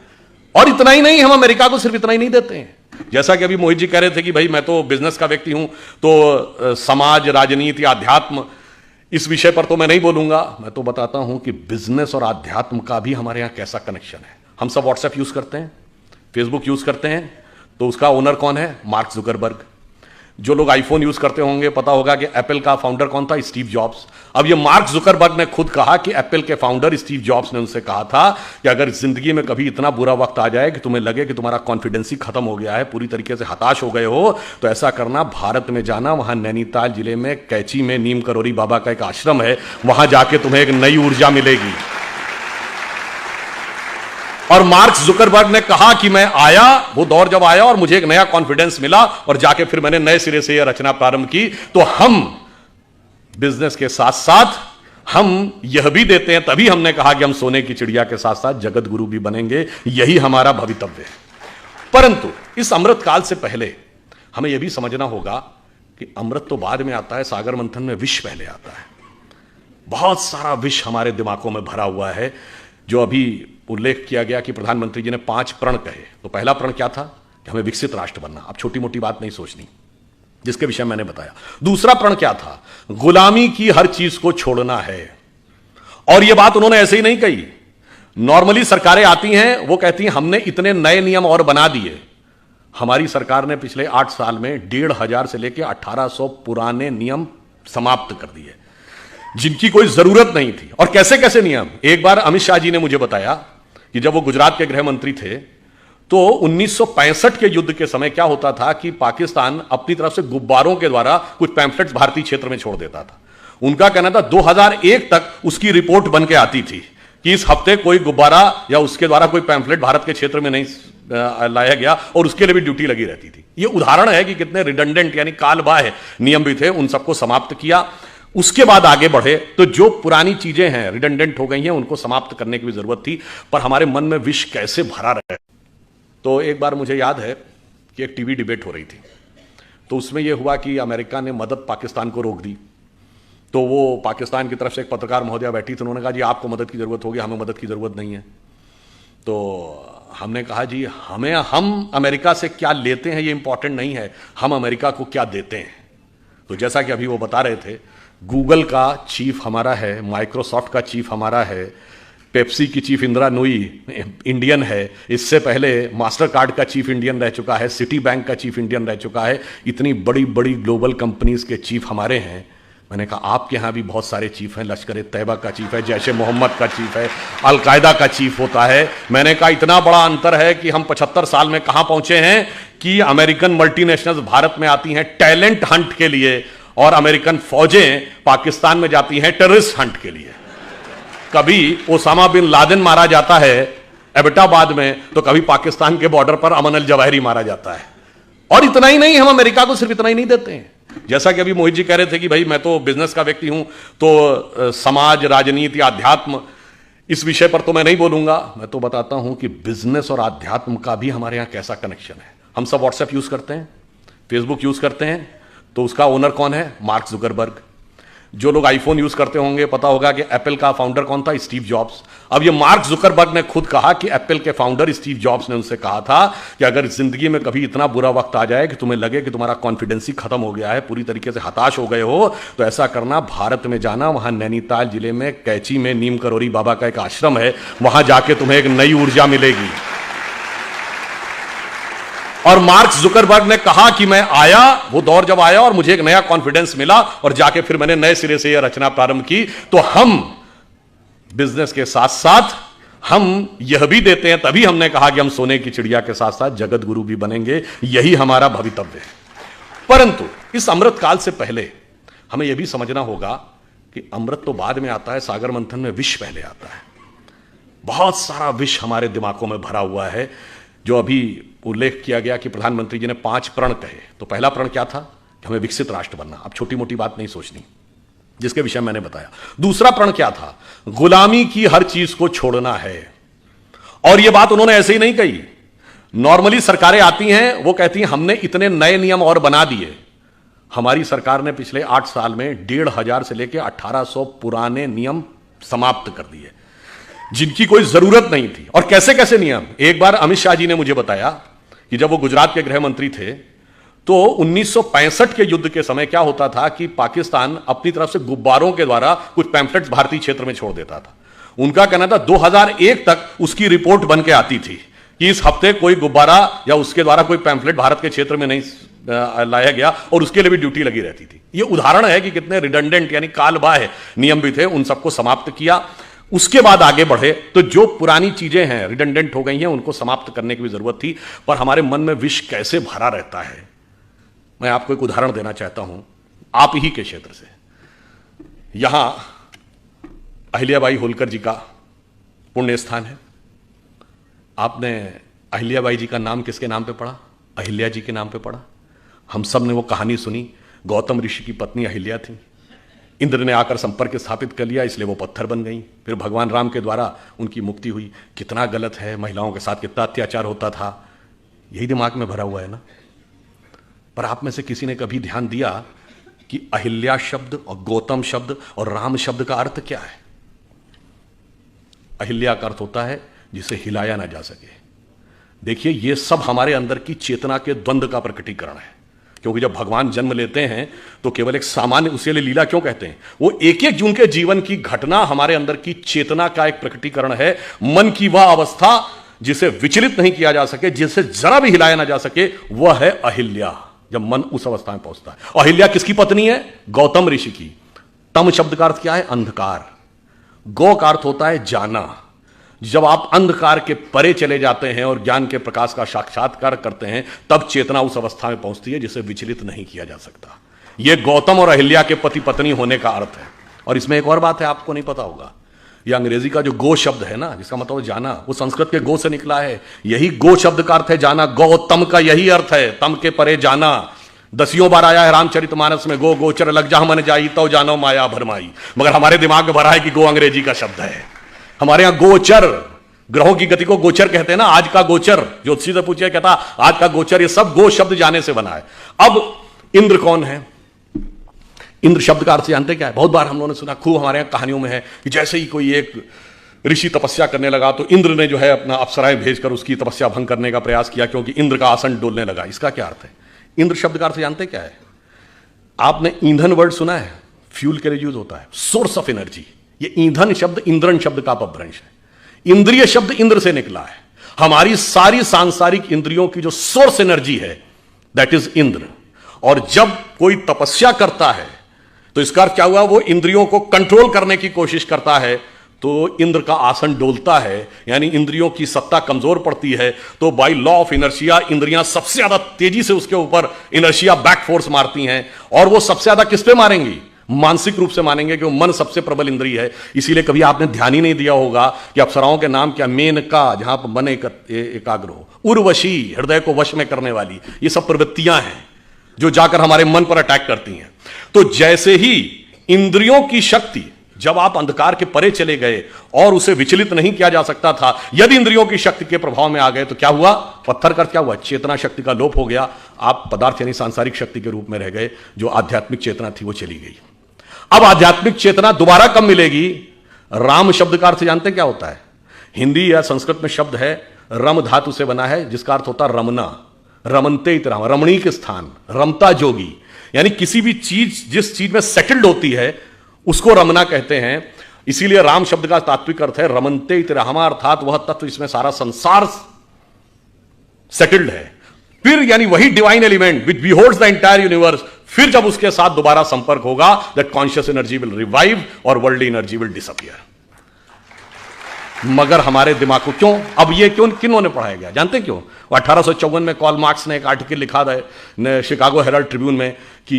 और इतना ही नहीं, हम अमेरिका को सिर्फ इतना ही नहीं देते हैं। जैसा कि अभी मोहित जी कह रहे थे कि भाई मैं तो बिजनेस का व्यक्ति हूं, तो समाज, राजनीति, आध्यात्म, इस विषय पर तो मैं नहीं बोलूंगा। मैं तो बताता हूं कि बिजनेस और आध्यात्म का भी हमारे यहां कैसा कनेक्शन है। हम सब व्हाट्सएप यूज करते हैं, फेसबुक यूज करते हैं, तो उसका ओनर कौन है? Mark Zuckerberg. जो लोग आईफोन यूज करते होंगे पता होगा कि एप्पल का फाउंडर कौन था? Steve jobs. अब ये मार्क जुकरबर्ग ने खुद कहा कि एप्पल के फाउंडर स्टीव जॉब्स ने उनसे कहा था कि अगर जिंदगी में कभी इतना बुरा वक्त आ जाए कि तुम्हें लगे कि तुम्हारा कॉन्फिडेंस ही खत्म हो गया है, पूरी तरीके से हताश हो गए हो, तो ऐसा करना, भारत में जाना, वहां नैनीताल जिले में कैची में नीम करोरी बाबा का एक आश्रम है, वहां जाके तुम्हें एक नई ऊर्जा मिलेगी। और मार्क जुकरबर्ग ने कहा कि मैं आया, वो दौर जब आया और मुझे एक नया कॉन्फिडेंस मिला, और जाके फिर मैंने नए सिरे से यह रचना प्रारंभ की। तो हम बिजनेस के साथ साथ हम यह भी देते हैं, तभी हमने कहा कि हम सोने की चिड़िया के साथ साथ जगत गुरु भी बनेंगे, यही हमारा भवितव्य है। परंतु इस अमृत काल से पहले हमें यह भी समझना होगा कि अमृत तो बाद में आता है, सागर मंथन में विष पहले आता है। बहुत सारा विष हमारे दिमागों में भरा हुआ है। जो अभी उल्लेख किया गया कि प्रधानमंत्री जी ने 5 प्रण कहे, तो पहला प्रण क्या था? कि हमें विकसित राष्ट्र बनना। अब छोटी मोटी बात नहीं सोचनी, जिसके विषय मैंने बताया। दूसरा प्रण क्या था? गुलामी की हर चीज को छोड़ना है। और यह बात उन्होंने ऐसे ही नहीं कही। नॉर्मली सरकारें आती हैं, वो कहती हैं हमने इतने नए नियम और बना दिए। हमारी सरकार ने पिछले 8 साल में 1500 से लेकर 1800 पुराने नियम समाप्त कर दिए, जिनकी कोई जरूरत नहीं थी। और कैसे कैसे नियम? एक बार अमित शाह जी ने मुझे बताया कि जब वो गुजरात के गृह मंत्री थे, तो 1965 के युद्ध के समय क्या होता था कि पाकिस्तान अपनी तरफ से गुब्बारों के द्वारा कुछ पैम्फलेट्स भारतीय क्षेत्र में छोड़ देता था। उनका कहना था 2001 तक उसकी रिपोर्ट बन के आती थी कि इस हफ्ते कोई गुब्बारा या उसके द्वारा कोई पैम्फलेट भारत के क्षेत्र में नहीं लाया गया, और उसके लिए भी ड्यूटी लगी रहती थी। यह उदाहरण है कि कितने रिडंडेंट यानी कालबाह्य नियम भी थे, उन सबको समाप्त किया। उसके बाद आगे बढ़े तो जो पुरानी चीजें हैं, रिडंडेंट हो गई हैं, उनको समाप्त करने की भी जरूरत थी। पर हमारे मन में विष कैसे भरा रहे। तो एक बार मुझे याद है कि एक टीवी डिबेट हो रही थी, तो उसमें यह हुआ कि अमेरिका ने मदद पाकिस्तान को रोक दी। तो वो पाकिस्तान की तरफ से एक पत्रकार महोदया बैठी थी, उन्होंने कहा जी आपको मदद की जरूरत होगी, हमें मदद की जरूरत नहीं है। तो हमने कहा जी हम अमेरिका से क्या लेते हैं ये इंपॉर्टेंट नहीं है, हम अमेरिका को क्या देते हैं। तो जैसा कि अभी वो बता रहे थे, गूगल का चीफ हमारा है, माइक्रोसॉफ्ट का चीफ हमारा है, पेप्सी की चीफ इंदिरा नूई इंडियन है, इससे पहले मास्टर कार्ड का चीफ इंडियन रह चुका है, सिटी बैंक का चीफ इंडियन रह चुका है, इतनी बड़ी बड़ी ग्लोबल कंपनीज के चीफ हमारे हैं। मैंने कहा आपके यहाँ भी बहुत सारे चीफ हैं, लश्कर तैयबा का चीफ है, जैश ए मोहम्मद का चीफ है, अलकायदा का चीफ होता है। मैंने कहा इतना बड़ा अंतर है कि हम 75 साल में कहां पहुंचे हैं कि अमेरिकन मल्टीनेशनल्स भारत में आती हैं टैलेंट हंट के लिए और अमेरिकन फौजें पाकिस्तान में जाती हैं टेररिस्ट हंट के लिए। कभी ओसामा बिन लादेन मारा जाता है एबटाबाद में, तो कभी पाकिस्तान के बॉर्डर पर अमन अल जवाहिरी मारा जाता है। और इतना ही नहीं, हम अमेरिका को सिर्फ इतना ही नहीं देते हैं। जैसा कि अभी मोहित जी कह रहे थे कि भाई मैं तो बिजनेस का व्यक्ति हूं, तो समाज, राजनीति, आध्यात्म, इस विषय पर तो मैं नहीं बोलूंगा। मैं तो बताता हूं कि बिजनेस और आध्यात्म का भी हमारे यहां कैसा कनेक्शन है। हम सब व्हाट्सएप यूज करते हैं, फेसबुक यूज करते हैं, तो उसका ओनर कौन है? Mark Zuckerberg. जो लोग आईफोन यूज करते होंगे पता होगा कि एप्पल का फाउंडर कौन था? Steve jobs. अब ये मार्क जुकरबर्ग ने खुद कहा कि एप्पल के फाउंडर स्टीव जॉब्स ने उनसे कहा था कि अगर जिंदगी में कभी इतना बुरा वक्त आ जाए कि तुम्हें लगे कि तुम्हारा कॉन्फिडेंस ही खत्म हो गया है, पूरी तरीके से हताश हो गए हो, तो ऐसा करना, भारत में जाना, वहां नैनीताल जिले में कैची में नीम करोरी बाबा का एक आश्रम है, वहां जाके तुम्हें एक नई ऊर्जा मिलेगी। और मार्क जुकरबर्ग ने कहा कि मैं आया, वो दौर जब आया और मुझे एक नया कॉन्फिडेंस मिला और जाके फिर मैंने नए सिरे से यह रचना प्रारंभ की। तो हम बिजनेस के साथ साथ हम यह भी देते हैं, तभी हमने कहा कि हम सोने की चिड़िया के साथ साथ जगत गुरु भी बनेंगे, यही हमारा भवितव्य है। परंतु इस अमृत काल से पहले हमें यह भी समझना होगा कि अमृत तो बाद में आता है, सागर मंथन में विष पहले आता है। बहुत सारा विष हमारे दिमागों में भरा हुआ है। जो अभी उल्लेख किया गया कि प्रधानमंत्री जी ने 5 प्रण कहे, तो पहला प्रण क्या था? कि हमें विकसित राष्ट्र बनना। अब छोटी मोटी बात नहीं सोचनी, जिसके विषय मैंने बताया। दूसरा प्रण क्या था? गुलामी की हर चीज को छोड़ना है। और यह बात उन्होंने ऐसे ही नहीं कही। नॉर्मली सरकारें आती हैं, वो कहती हैं हमने इतने नए नियम और बना दिए। हमारी सरकार ने पिछले 8 साल में 1500 से लेकर 1800 पुराने नियम समाप्त कर दिए, जिनकी कोई जरूरत नहीं थी। और कैसे कैसे नियम? एक बार अमित शाह जी ने मुझे बताया कि जब वो गुजरात के गृह मंत्री थे, तो 1965 के युद्ध के समय क्या होता था कि पाकिस्तान अपनी तरफ से गुब्बारों के द्वारा कुछ पैम्फलेट्स भारतीय क्षेत्र में छोड़ देता था। उनका कहना था 2001 तक उसकी रिपोर्ट बन के आती थी कि इस हफ्ते कोई गुब्बारा या उसके द्वारा कोई पैम्फलेट भारत के क्षेत्र में नहीं लाया गया, और उसके लिए भी ड्यूटी लगी रहती थी। यह उदाहरण है कि कितने रिडंडेंट यानी कालबाह्य नियम भी थे, उन सबको समाप्त किया। उसके बाद आगे बढ़े तो जो पुरानी चीजें हैं, रिडंडेंट हो गई हैं, उनको समाप्त करने की भी जरूरत थी। पर हमारे मन में विष कैसे भरा रहता है, मैं आपको एक उदाहरण देना चाहता हूं, आप ही के क्षेत्र से। यहां अहिल्याबाई होलकर जी का पुण्य स्थान है। आपने अहिल्याबाई जी का नाम किसके नाम पे पढ़ा? अहिल्या जी के नाम पे पढ़ा। हम सब ने वो कहानी सुनी, गौतम ऋषि की पत्नी अहिल्या थी। इंद्र ने आकर संपर्क स्थापित कर लिया, इसलिए वो पत्थर बन गई। फिर भगवान राम के द्वारा उनकी मुक्ति हुई। कितना गलत है, महिलाओं के साथ कितना अत्याचार होता था, यही दिमाग में भरा हुआ है ना। पर आप में से किसी ने कभी ध्यान दिया कि अहिल्या शब्द और गौतम शब्द और राम शब्द का अर्थ क्या है? अहिल्या का अर्थ होता है जिसे हिलाया ना जा सके। देखिए, ये सब हमारे अंदर की चेतना के द्वंद्व का प्रकटीकरण है। क्योंकि जब भगवान जन्म लेते हैं तो केवल एक सामान्य, उसे लीला क्यों कहते हैं? वो एक एक उनके जीवन की घटना हमारे अंदर की चेतना का एक प्रकटीकरण है। मन की वह अवस्था जिसे विचलित नहीं किया जा सके, जिसे जरा भी हिलाया ना जा सके, वह है अहिल्या। जब मन उस अवस्था में पहुंचता है। अहिल्या किसकी पत्नी है? गौतम ऋषि की। तम शब्द का अर्थ क्या है? अंधकार। गौ का अर्थ होता है जाना। जब आप अंधकार के परे चले जाते हैं और ज्ञान के प्रकाश का साक्षात्कार करते हैं, तब चेतना उस अवस्था में पहुंचती है जिसे विचलित नहीं किया जा सकता। यह गौतम और अहिल्या के पति पत्नी होने का अर्थ है। और इसमें एक और बात है, आपको नहीं पता होगा, यह अंग्रेजी का जो गो शब्द है ना, जिसका मतलब जाना, वो संस्कृत के गो से निकला है। यही गो शब्द का अर्थ है जाना। गौतम का यही अर्थ है, तम के परे जाना। 10 बार आया है रामचरितमानस में, गो गोचर लग जा मन जाई तो जानो माया भरमाई। मगर हमारे दिमाग में भरा है कि गो अंग्रेजी का शब्द है। हमारे यहां गोचर, ग्रहों की गति को गोचर कहते हैं ना, आज का गोचर, ज्योतिषी से पूछिए कहता आज का गोचर, ये सब गो शब्द जाने से बना है। अब इंद्र कौन है? इंद्र शब्द का अर्थ जानते क्या है? बहुत बार हम लोगों ने सुना, खूब हमारे यहां कहानियों में है कि जैसे ही कोई एक ऋषि तपस्या करने लगा तो इंद्र ने जो है अपना अप्सराएं भेजकर उसकी तपस्या भंग करने का प्रयास किया, क्योंकि इंद्र का आसन डोलने लगा। इसका क्या अर्थ है? इंद्र शब्द का अर्थ जानते क्या है? आपने ईंधन वर्ड सुना है? फ्यूल के लिए यूज होता है, सोर्स ऑफ एनर्जी। ये ईंधन शब्द इंद्रन शब्द का अपभ्रंश है। इंद्रिय शब्द इंद्र से निकला है। हमारी सारी सांसारिक इंद्रियों की जो सोर्स एनर्जी है दैट इज इंद्र। और जब कोई तपस्या करता है तो इसका अर्थ क्या हुआ? वो इंद्रियों को कंट्रोल करने की कोशिश करता है तो इंद्र का आसन डोलता है, यानी इंद्रियों की सत्ता कमजोर पड़ती है। तो बाय लॉ ऑफ इनर्शिया इंद्रियां सबसे ज्यादा तेजी से उसके ऊपर इनर्शिया बैक फोर्स मारती हैं। और वो सबसे ज्यादा किस पे मारेंगी? मानसिक रूप से मानेंगे, क्योंकि मन सबसे प्रबल इंद्रिय है। इसीलिए कभी आपने ध्यान ही नहीं दिया होगा कि अप्सराओं के नाम क्या? मेनका, जहां पर मन एकाग्र हो, उर्वशी, हृदय को वश में करने वाली। ये सब प्रवृत्तियां हैं जो जाकर हमारे मन पर अटैक करती हैं। तो जैसे ही इंद्रियों की शक्ति, जब आप अंधकार के परे चले गए और उसे विचलित नहीं किया जा सकता था, यदि इंद्रियों की शक्ति के प्रभाव में आ गए तो क्या हुआ? पत्थर का क्या हुआ? चेतना शक्ति का लोप हो गया। आप पदार्थ यानी सांसारिक शक्ति के रूप में रह गए। जो आध्यात्मिक चेतना थी वो चली गई। अब आध्यात्मिक चेतना दोबारा कब मिलेगी? राम शब्द का अर्थ जानते क्या होता है? हिंदी या संस्कृत में शब्द है, रम धातु से बना है, जिसका अर्थ होता है रमना, रमनते इतराम, रमणीक स्थान, रमता जोगी। यानी किसी भी चीज जिस चीज में सेटल्ड होती है उसको रमना कहते हैं। इसीलिए राम शब्द का तात्विक अर्थ है रमनते इतराम, अर्थात वह तत्व जिसमें सारा संसार सेटल्ड है। फिर यानी वही divine element which beholds the entire universe, फिर जब उसके साथ दोबारा संपर्क होगा that conscious energy will revive और वर्ल्डली एनर्जी विल डिसअपियर। मगर हमारे दिमाग को क्यों, अब ये क्यों, किन्होंने पढ़ाया गया जानते क्यों? 1854 में कॉल मार्क्स ने एक आर्टिकल लिखा था शिकागो हेराल्ड ट्रिब्यून में कि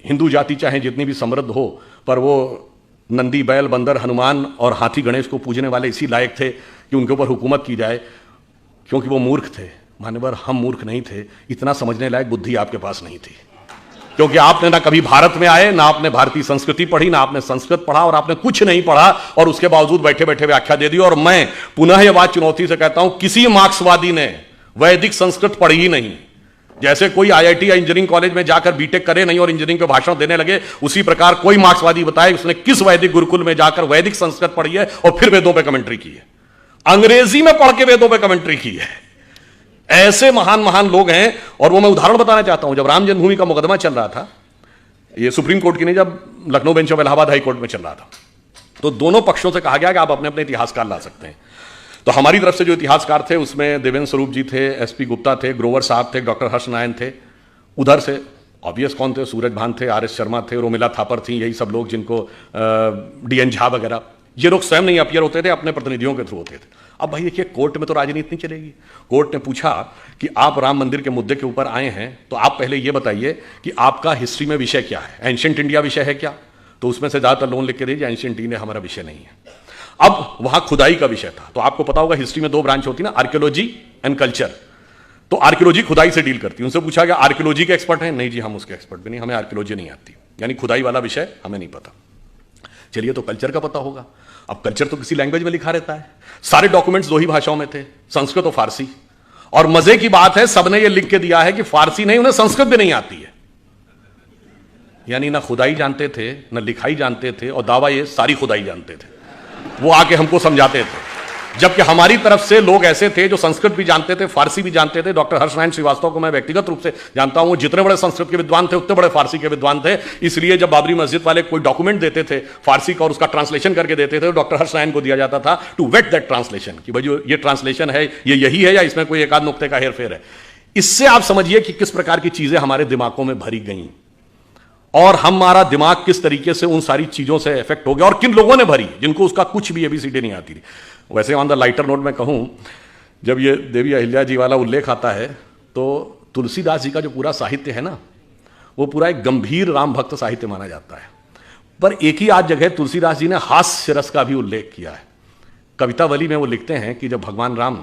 हिंदू जाति चाहे जितनी भी समृद्ध हो, पर वो नंदी, बैल, बंदर, हनुमान और हाथी गणेश को पूजने वाले इसी लायक थे कि उनके ऊपर हुकूमत की जाए, क्योंकि वो मूर्ख थे। मान्यवर, हम मूर्ख नहीं थे, इतना समझने लायक बुद्धि आपके पास नहीं थी, क्योंकि आपने ना कभी भारत में आए, ना आपने भारतीय संस्कृति पढ़ी, ना आपने संस्कृत पढ़ा, और आपने कुछ नहीं पढ़ा, और उसके बावजूद बैठे बैठे व्याख्या दे दी। और मैं पुनः यह बात चुनौती से कहता हूं, किसी मार्क्सवादी ने वैदिक संस्कृत पढ़ी ही नहीं। जैसे कोई आईआईटी या इंजीनियरिंग कॉलेज में जाकर बीटेक करे नहीं और इंजीनियरिंग पे भाषण देने लगे, उसी प्रकार कोई मार्क्सवादी बताए उसने किस वैदिक गुरुकुल में जाकर वैदिक संस्कृत पढ़ी है और फिर वेदों पे कमेंट्री की है, अंग्रेजी में पढ़ के वेदों पे कमेंट्री की है। ऐसे महान महान लोग हैं। और वो मैं उदाहरण बताना चाहता हूं, जब राम जन्मभूमि का मुकदमा चल रहा था, ये सुप्रीम कोर्ट की नहीं, जब Lucknow bench of Allahabad high court में चल रहा था, तो दोनों पक्षों से कहा गया कि आप अपने अपने इतिहासकार ला सकते हैं। तो हमारी तरफ से जो इतिहासकार थे उसमें देवेंद्र स्वरूप जी थे, एसपी गुप्ता थे, ग्रोवर साहब थे, डॉक्टर हर्ष नारायण थे। उधर से ऑब्वियस कौन थे? सूरज भान थे, आर एस शर्मा थे, रोमिला थापर थी, यही सब लोग जिनको डीएन झा वगैरह, ये लोग स्वयं नहीं अपीयर होते थे, अपने प्रतिनिधियों के थ्रू होते थे। अब भाई देखिए, कोर्ट में तो राजनीति नहीं चलेगी। कोर्ट ने पूछा कि आप राम मंदिर के मुद्दे के ऊपर आए हैं, तो आप पहले ये बताइए कि आपका हिस्ट्री में विषय क्या है, एंशिएंट इंडिया विषय है क्या? तो उसमें से ज्यादातर लोन लिख के दीजिए एंशिएंट इंडिया हमारा विषय नहीं है। अब वहां खुदाई का विषय था, तो आपको पता होगा हिस्ट्री में दो ब्रांच होती ना, आर्कियोलॉजी एंड कल्चर। तो आर्कियोलॉजी खुदाई से डील करती है। उनसे पूछा गया आर्कियोलॉजी के एक्सपर्ट हैं? नहीं जी, हम उसके एक्सपर्ट भी नहीं, हमें आर्कियोलॉजी नहीं आती, यानी खुदाई वाला विषय हमें नहीं पता। चलिए, तो कल्चर का पता होगा। अब कल्चर तो किसी लैंग्वेज में लिखा रहता है, सारे डॉक्यूमेंट्स दो ही भाषाओं में थे, संस्कृत और फारसी। और मजे की बात है, सबने ये लिख के दिया है कि फारसी नहीं, उन्हें संस्कृत भी नहीं आती है। यानी ना खुदाई जानते थे, ना लिखाई जानते थे, और दावा ये सारी खुदाई जानते थे। वो आके हमको समझाते थे, जबकि हमारी तरफ से लोग ऐसे थे जो संस्कृत भी जानते थे, फारसी भी जानते थे। डॉक्टर हर्षनारायण श्रीवास्तव को मैं व्यक्तिगत रूप से जानता हूं, जितने बड़े संस्कृत के विद्वान थे उतने बड़े फारसी के विद्वान थे। इसलिए जब बाबरी मस्जिद वाले कोई डॉक्यूमेंट देते थे फारसी का और उसका ट्रांसलेशन करके देते थे, तो डॉक्टर हर्षनारायण को दिया जाता था टू वेट दैट ट्रांसलेशन, कि भाई जो ये ट्रांसलेशन है ये यही है या इसमें कोई एक आध नुक्ते का हेरफेर है। इससे आप समझिए कि किस प्रकार की चीजें हमारे दिमागों में भरी गई और हमारा दिमाग किस तरीके से उन सारी चीजों से इफेक्ट हो गया, और किन लोगों ने भरी जिनको उसका कुछ भी एबीसीडी नहीं आती थी। वैसे ऑन द लाइटर नोट में कहूं, जब ये देवी अहिल्या जी वाला उल्लेख आता है, तो तुलसीदास जी का जो पूरा साहित्य है ना, वो पूरा एक गंभीर राम भक्त साहित्य माना जाता है। पर एक ही आध जगह तुलसीदास जी ने हास्य रस का भी उल्लेख किया है। कवितावली में वो लिखते हैं कि जब भगवान राम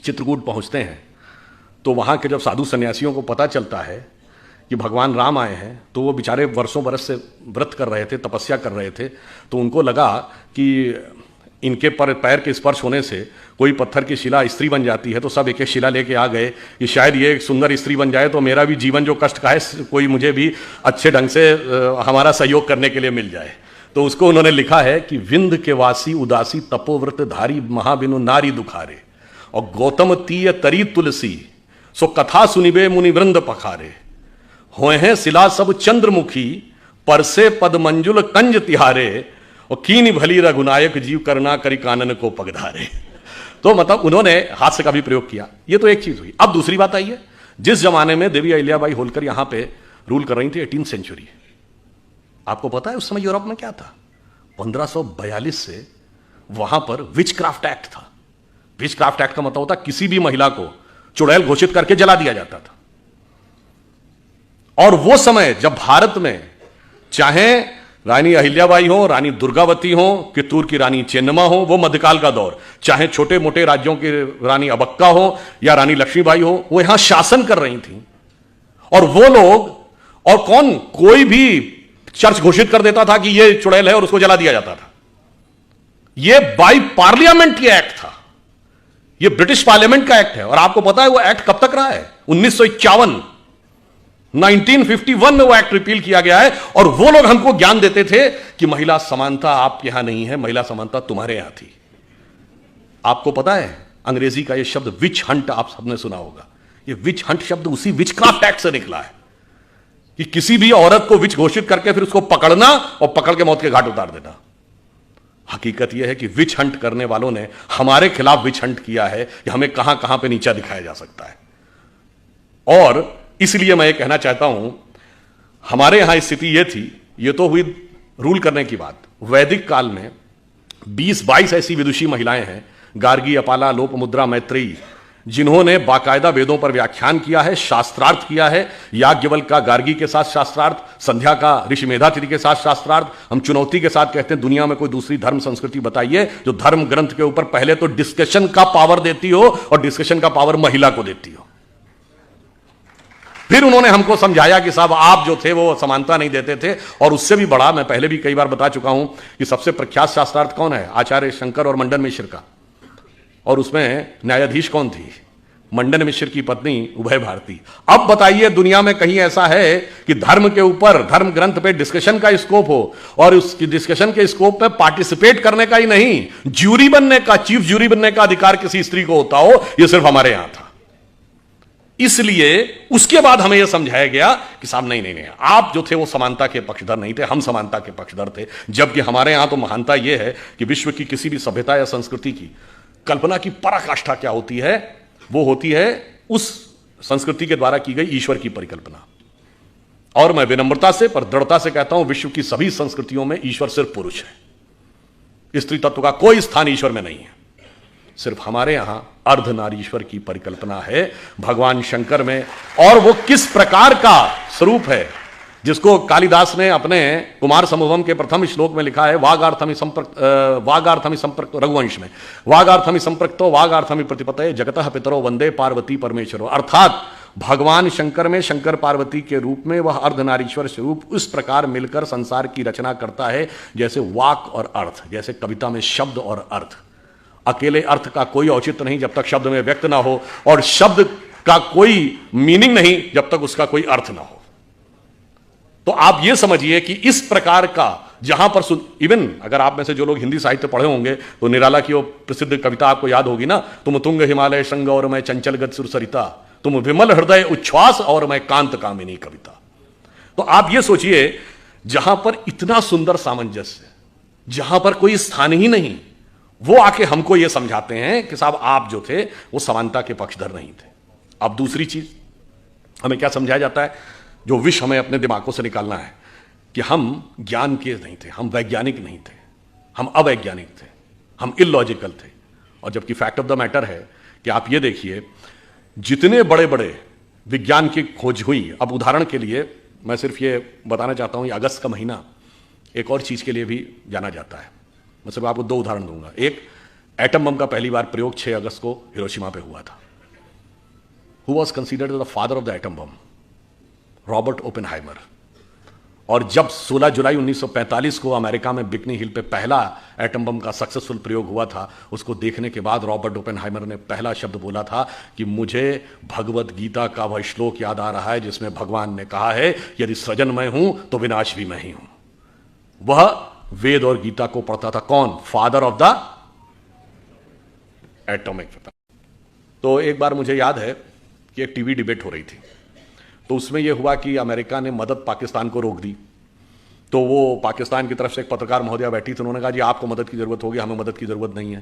चित्रकूट पहुंचते हैं, तो वहां के जब साधु सन्यासियों को पता चलता है कि भगवान राम आए हैं, तो वो बेचारे वर्षों बरस से व्रत कर रहे थे, तपस्या कर रहे थे, तो उनको लगा कि इनके पर पैर के स्पर्श होने से कोई पत्थर की शिला स्त्री बन जाती है, तो सब एक एक शिला लेके आ गए कि शायद ये एक सुंदर स्त्री बन जाए तो मेरा भी जीवन जो कष्ट का है कोई मुझे भी अच्छे ढंग से हमारा सहयोग करने के लिए मिल जाए। तो उसको उन्होंने लिखा है कि विंध्य के वासी उदासी तपोव्रत धारी महाबिनु नारी दुखारे, और गौतम तीय तरी तुलसी सो कथा सुनिबे मुनि वृंद पखारे, होए हैं शिला सब चंद्रमुखी परसे पद मंजुल कंज तिहारे, और कीन भली रघुनायक जीव करना करी कानन को पगधारे। तो मतलब उन्होंने हास्य का भी प्रयोग किया। ये तो एक चीज हुई। अब दूसरी बात आई है, जिस जमाने में देवी अहिल्याबाई होलकर यहां पे रूल कर रही थी 18th सेंचुरी, आपको पता है उस समय यूरोप में क्या था? 1542 से वहां पर विच क्राफ्ट एक्ट था। विच क्राफ्ट एक्ट का मतलब होता किसी भी महिला को चुड़ैल घोषित करके जला दिया जाता था। और वो समय जब भारत में चाहे रानी अहिल्याबाई हो, रानी दुर्गावती हो, कित्तूर की रानी चेन्नम्मा हो, वो मध्यकाल का दौर, चाहे छोटे मोटे राज्यों की रानी अबक्का हो या रानी लक्ष्मीबाई हो, वो यहां शासन कर रही थी। और वो लोग, और कौन, कोई भी चर्च घोषित कर देता था कि ये चुड़ैल है और उसको जला दिया जाता था। ये बाई पार्लियामेंट ये एक्ट था, ये ब्रिटिश पार्लियामेंट का एक्ट है। और आपको पता है वो एक्ट कब तक रहा है? 1951, 1951 में वो एक्ट रिपील किया गया है। और वो लोग हमको ज्ञान देते थे कि महिला समानता आपके यहां नहीं है, महिला समानता तुम्हारे यहां थी। आपको पता है अंग्रेजी का ये शब्द विच हंट आप सबने सुना होगा। ये विच हंट शब्द उसी विच क्राफ्ट एक्ट से निकला है कि किसी भी औरत को विच घोषित करके फिर उसको पकड़ना और पकड़ के मौत के घाट उतार देना। हकीकत यह है कि विच हंट करने वालों ने हमारे खिलाफ विच हंट किया है कि हमें कहां कहां पे नीचा दिखाया जा सकता है। और इसलिए मैं ये कहना चाहता हूं, हमारे यहां स्थिति ये थी, ये तो हुई रूल करने की बात। वैदिक काल में 20-22 ऐसी विदुषी महिलाएं हैं, गार्गी, अपाला, लोपमुद्रा, मैत्रेयी, जिन्होंने बाकायदा वेदों पर व्याख्यान किया है, शास्त्रार्थ किया है। याज्ञवल्क्य का गार्गी के साथ शास्त्रार्थ, संध्या का ऋषि मेधातिथि के साथ शास्त्रार्थ। हम चुनौती के साथ कहते हैं दुनिया में कोई दूसरी धर्म संस्कृति बताइए जो धर्म ग्रंथ के ऊपर पहले तो डिस्कशन का पावर देती हो और डिस्कशन का पावर महिला को देती हो। फिर उन्होंने हमको समझाया कि साहब आप जो थे वो समानता नहीं देते थे। और उससे भी बड़ा, मैं पहले भी कई बार बता चुका हूं कि सबसे प्रख्यात शास्त्रार्थ कौन है? आचार्य शंकर और मंडन मिश्र का। और उसमें न्यायाधीश कौन थी? मंडन मिश्र की पत्नी उभय भारती। अब बताइए दुनिया में कहीं ऐसा है कि धर्म के ऊपर, धर्म ग्रंथ पे डिस्कशन का स्कोप हो और उस डिस्कशन के स्कोप में पार्टिसिपेट करने का ही नहीं, ज्यूरी बनने का, चीफ ज्यूरी बनने का अधिकार किसी स्त्री को होता हो? यह सिर्फ हमारे यहां था। इसलिए उसके बाद हमें यह समझाया गया कि साहब नहीं, आप जो थे वो समानता के पक्षधर नहीं थे, हम समानता के पक्षधर थे। जबकि हमारे यहां तो महानता यह है कि विश्व की किसी भी सभ्यता या संस्कृति की कल्पना की पराकाष्ठा क्या होती है? वो होती है उस संस्कृति के द्वारा की गई ईश्वर की परिकल्पना। और मैं विनम्रता से पर दृढ़ता से कहता हूं, विश्व की सभी संस्कृतियों में ईश्वर सिर्फ पुरुष है। स्त्री तत्व का कोई स्थान ईश्वर में नहीं है। सिर्फ हमारे यहां अर्धनारीश्वर की परिकल्पना है भगवान शंकर में। और वो किस प्रकार का स्वरूप है, जिसको कालिदास ने अपने कुमार संभवम के प्रथम श्लोक में लिखा है, वागार्थमि संपर्क रघुवंश में, वागार्थमि संपर्क्तो वागार्थमि प्रतिपतये जगतः पितरो वंदे पार्वती परमेश्वरो। अर्थात भगवान शंकर में शंकर पार्वती के रूप में वह अर्धनारीश्वर स्वरूप उस प्रकार मिलकर संसार की रचना करता है जैसे वाक और अर्थ, जैसे कविता में शब्द और अर्थ। अकेले अर्थ का कोई औचित्य नहीं जब तक शब्द में व्यक्त ना हो, और शब्द का कोई मीनिंग नहीं जब तक उसका कोई अर्थ ना हो। तो आप यह समझिए कि इस प्रकार का जहां पर इवन अगर आप में से जो लोग हिंदी साहित्य पढ़े होंगे तो निराला की वो प्रसिद्ध कविता आपको याद होगी ना, तुम तुंग हिमालय श्रृंग और मैं चंचल गत सुर सरिता, तुम विमल हृदय उच्छ्वास और मैं कांत कामिनी कविता। तो आप ये सोचिए जहां पर इतना सुंदर सामंजस्य, जहां पर कोई स्थान ही नहीं, वो आके हमको ये समझाते हैं कि साहब आप जो थे वो समानता के पक्षधर नहीं थे। अब दूसरी चीज हमें क्या समझाया जाता है, जो विष हमें अपने दिमागों से निकालना है, कि हम ज्ञान के नहीं थे, हम वैज्ञानिक नहीं थे, हम अवैज्ञानिक थे, हम इलॉजिकल थे। और जबकि फैक्ट ऑफ द मैटर है कि आप ये देखिए जितने बड़े बड़े विज्ञान की खोज हुई। अब उदाहरण के लिए मैं सिर्फ ये बताना चाहता हूं, ये अगस्त का महीना एक और चीज के लिए भी जाना जाता है। मैं सिर्फ आपको 2 उदाहरण दूंगा। एक, एटम बम का पहली बार प्रयोग 6 अगस्त को हिरोशिमा पे हुआ था। Who was considered the father of the atom bomb? Robert Oppenheimer. और जब 16 जुलाई 1945 को अमेरिका में बिकनी हिल पे पहला एटम बम का सक्सेसफुल प्रयोग हुआ था, उसको देखने के बाद रॉबर्ट ओपेनहाइमर ने पहला शब्द बोला था कि मुझे भगवत गीता का वह श्लोक याद आ रहा है जिसमें भगवान ने कहा है यदि सृजन मैं हूं तो विनाश भी मैं ही हूं। वह वेद और गीता को पढ़ता था। कौन? Father of the atomic weapon. तो एक बार मुझे याद है कि एक टीवी डिबेट हो रही थी, तो उसमें यह हुआ कि अमेरिका ने मदद पाकिस्तान को रोक दी। तो वो पाकिस्तान की तरफ से एक पत्रकार महोदया बैठी थी, उन्होंने कहा जी आपको मदद की जरूरत होगी, हमें मदद की जरूरत नहीं है।